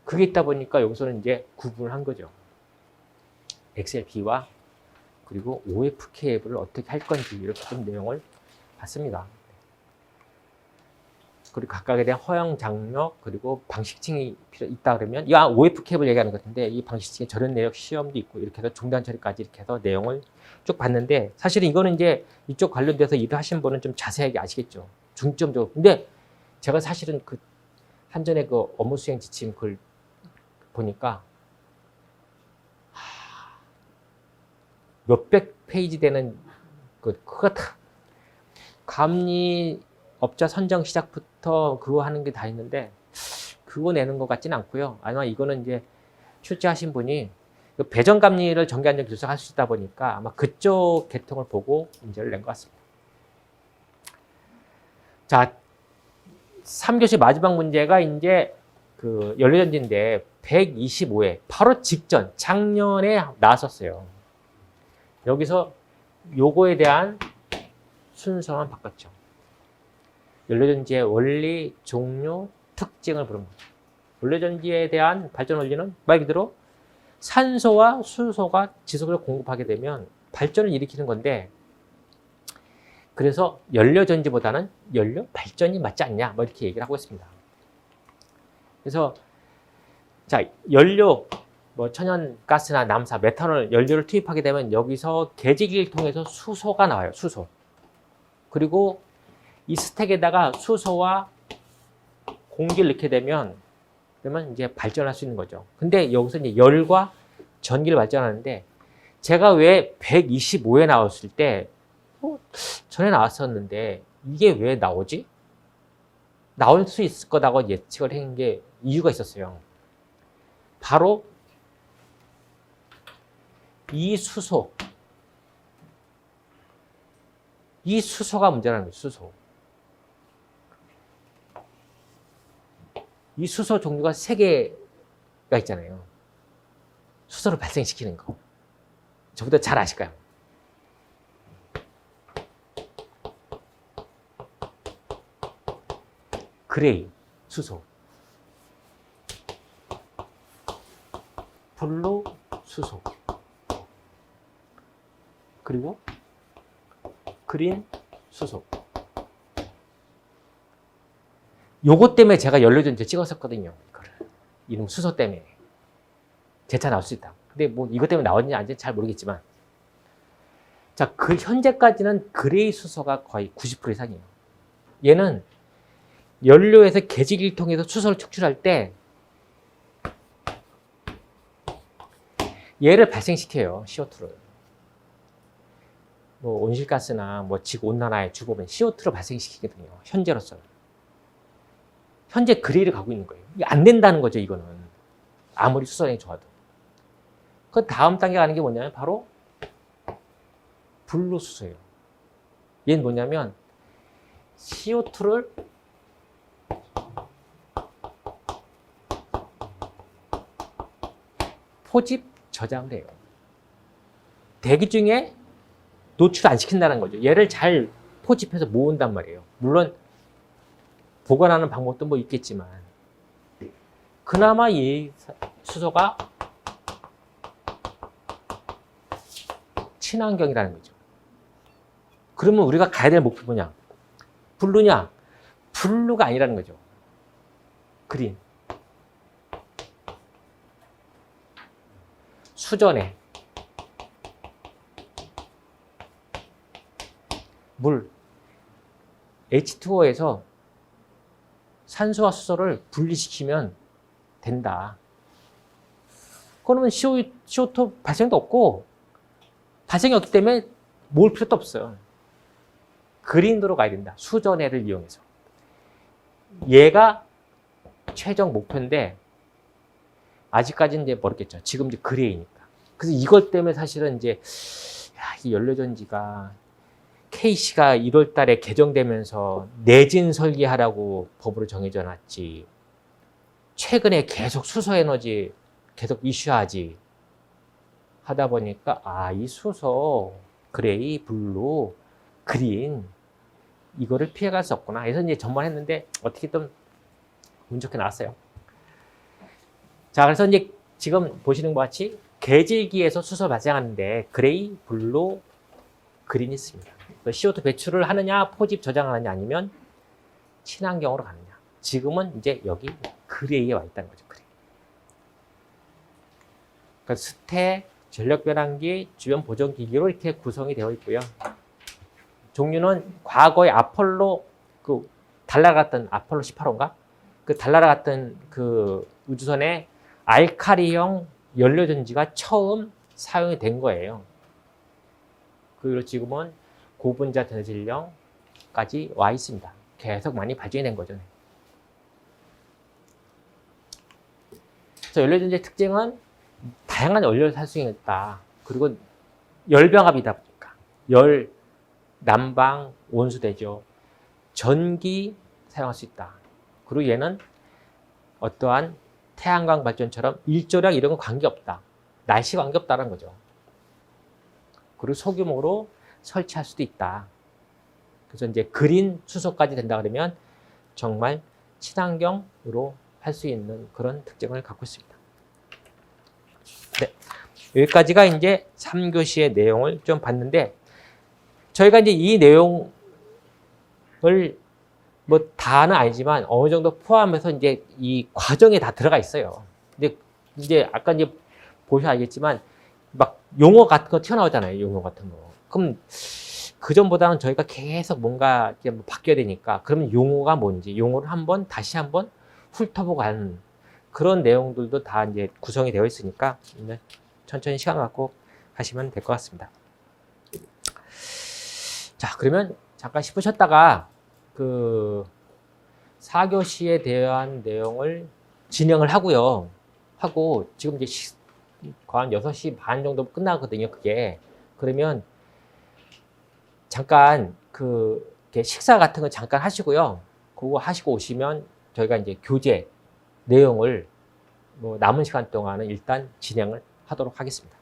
그게 있다 보니까 여기서는 이제 구분을 한 거죠. XLP와 그리고 OF 케이블을 어떻게 할 건지 이렇게 좀 내용을 봤습니다. 그리고 각각에 대한 허용 장력, 그리고 방식층이 있다 그러면, 이 OF 캡을 얘기하는 것 같은데, 이 방식층의 절연 내역 시험도 있고, 이렇게 해서 중단 처리까지 이렇게 해서 내용을 쭉 봤는데, 사실은 이거는 이제 이쪽 관련돼서 일을 하신 분은 좀 자세하게 아시겠죠. 중점적으로. 근데 제가 사실은 그 한전의 그 업무 수행 지침 글 보니까, 몇백 페이지 되는 그거 다 감리업자 선정 시작부터 그거 하는 게 다 있는데 그거 내는 것 같지는 않고요. 아마 이거는 이제 출제하신 분이 배정감리를 정기안정 교수할 수 있다 보니까 아마 그쪽 계통을 보고 문제를 낸 것 같습니다. 자, 3교시 마지막 문제가 이제 그 연료전지인데 125회 바로 직전 작년에 나왔었어요. 여기서 요거에 대한 순서만 바꿨죠. 연료전지의 원리, 종류, 특징을 부른 거죠. 연료전지에 대한 발전 원리는 말 그대로 산소와 수소가 지속적으로 공급하게 되면 발전을 일으키는 건데, 그래서 연료전지보다는 연료 발전이 맞지 않냐, 뭐 이렇게 얘기를 하고 있습니다. 그래서 자, 연료 뭐 천연가스나 남사, 메탄올 연료를 투입하게 되면 여기서 계지기를 통해서 수소가 나와요. 수소. 그리고 이 스택에다가 수소와 공기를 넣게 되면 그러면 이제 발전할 수 있는 거죠. 근데 여기서 이제 열과 전기를 발전하는데, 제가 왜 125에 나왔을 때 전에 나왔었는데 이게 왜 나오지? 나올 수 있을 거라고 예측을 한 게 이유가 있었어요. 바로 이 수소가 문제라는 거예요. 수소. 이 수소 종류가 3개가 있잖아요. 수소를 발생시키는 거. 저보다 잘 아실까요? 그레이, 수소. 블루, 수소. 그리고 그린, 수소. 요거 때문에 제가 연료전지 찍었었거든요. 이놈 수소 때문에. 제 차 나올 수 있다. 근데 뭐 이것 때문에 나왔는지 아닌지 잘 모르겠지만. 자, 그 현재까지는 그레이 수소가 거의 90% 이상이에요. 얘는 연료에서 계지기를 통해서 수소를 축출할 때 얘를 발생시켜요. CO2를. 뭐 온실가스나 뭐 지구 온난화의 주범인 CO2를 발생시키거든요. 현재로서는. 현재 그레이를 가고 있는 거예요. 이게 안 된다는 거죠, 이거는. 아무리 수소량이 좋아도. 그 다음 단계 가는 게 뭐냐면 바로 블루 수소예요. 얘는 뭐냐면 CO2를 포집 저장을 해요. 대기 중에 노출 안 시킨다는 거죠. 얘를 잘 포집해서 모은단 말이에요. 물론 보관하는 방법도 뭐 있겠지만 그나마 이 수소가 친환경이라는 거죠. 그러면 우리가 가야 될 목표 뭐냐? 블루냐? 블루가 아니라는 거죠. 그린. 수전에 물 H2O에서 산소와 수소를 분리시키면 된다. 그러면 CO2 발생도 없고 발생이 없기 때문에 모을 필요도 없어요. 그린도로 가야 된다. 수전해를 이용해서. 얘가 최종 목표인데 아직까지는 이제 모르겠죠. 지금 이제 그레이니까. 그래서 이것 때문에 사실은 이제 이 연료전지가 K씨가 1월 달에 개정되면서 내진 설계하라고 법으로 정해져 놨지. 최근에 계속 수소에너지 계속 이슈하지. 하다 보니까 이 수소, 그레이, 블루, 그린 이거를 피해갈 수 없구나. 그래서 이제 전반했는데 어떻게든 운 좋게 나왔어요. 자, 그래서 이제 지금 보시는 것 같이 계질기에서 수소 발생하는데 그레이, 블루, 그린이 있습니다. CO2 배출을 하느냐, 포집 저장하느냐, 아니면 친환경으로 가느냐. 지금은 이제 여기 그레이에 와 있다는 거죠. 그레이. 그러니까 스택, 전력 변환기, 주변 보정 기기로 이렇게 구성이 되어 있고요. 종류는 과거에 아폴로 그 달나라갔던 아폴로 18호인가? 그 달나라갔던 그 우주선에 알카리형 연료전지가 처음 사용이 된 거예요. 그리고 지금은 고분자 전해질령까지 와 있습니다. 계속 많이 발전이 된 거죠. 그래서 연료전지의 특징은 다양한 연료를 살 수 있다. 그리고 열병합이다 보니까 열, 난방, 온수되죠. 전기 사용할 수 있다. 그리고 얘는 어떠한 태양광 발전처럼 일조량 이런 건 관계없다. 날씨 관계없다는 거죠. 그리고 소규모로 설치할 수도 있다. 그래서 이제 그린 수소까지 된다 그러면 정말 친환경으로 할 수 있는 그런 특징을 갖고 있습니다. 네. 여기까지가 이제 3교시의 내용을 좀 봤는데, 저희가 이제 이 내용을 뭐 다는 아니지만 어느 정도 포함해서 이제 이 과정에 다 들어가 있어요. 근데 이제 아까 이제 보셔야 알겠지만 막 용어 같은 거 튀어나오잖아요. 용어 같은 거. 그럼 그 전보다는 저희가 계속 뭔가 이제 뭐 바뀌어야 되니까, 그러면 용어가 뭔지 용어를 다시 한번 훑어보고 하는 그런 내용들도 다 이제 구성이 되어 있으니까 천천히 시간 갖고 하시면 될 것 같습니다. 자, 그러면 잠깐 10분 쉬었다가 그 4교시에 대한 내용을 진행을 하고요. 하고 지금 이제 한 6시 반 정도 끝나거든요. 그게. 그러면 잠깐 식사 같은 거 잠깐 하시고요. 그거 하시고 오시면 저희가 이제 교재 내용을 뭐 남은 시간 동안은 일단 진행을 하도록 하겠습니다.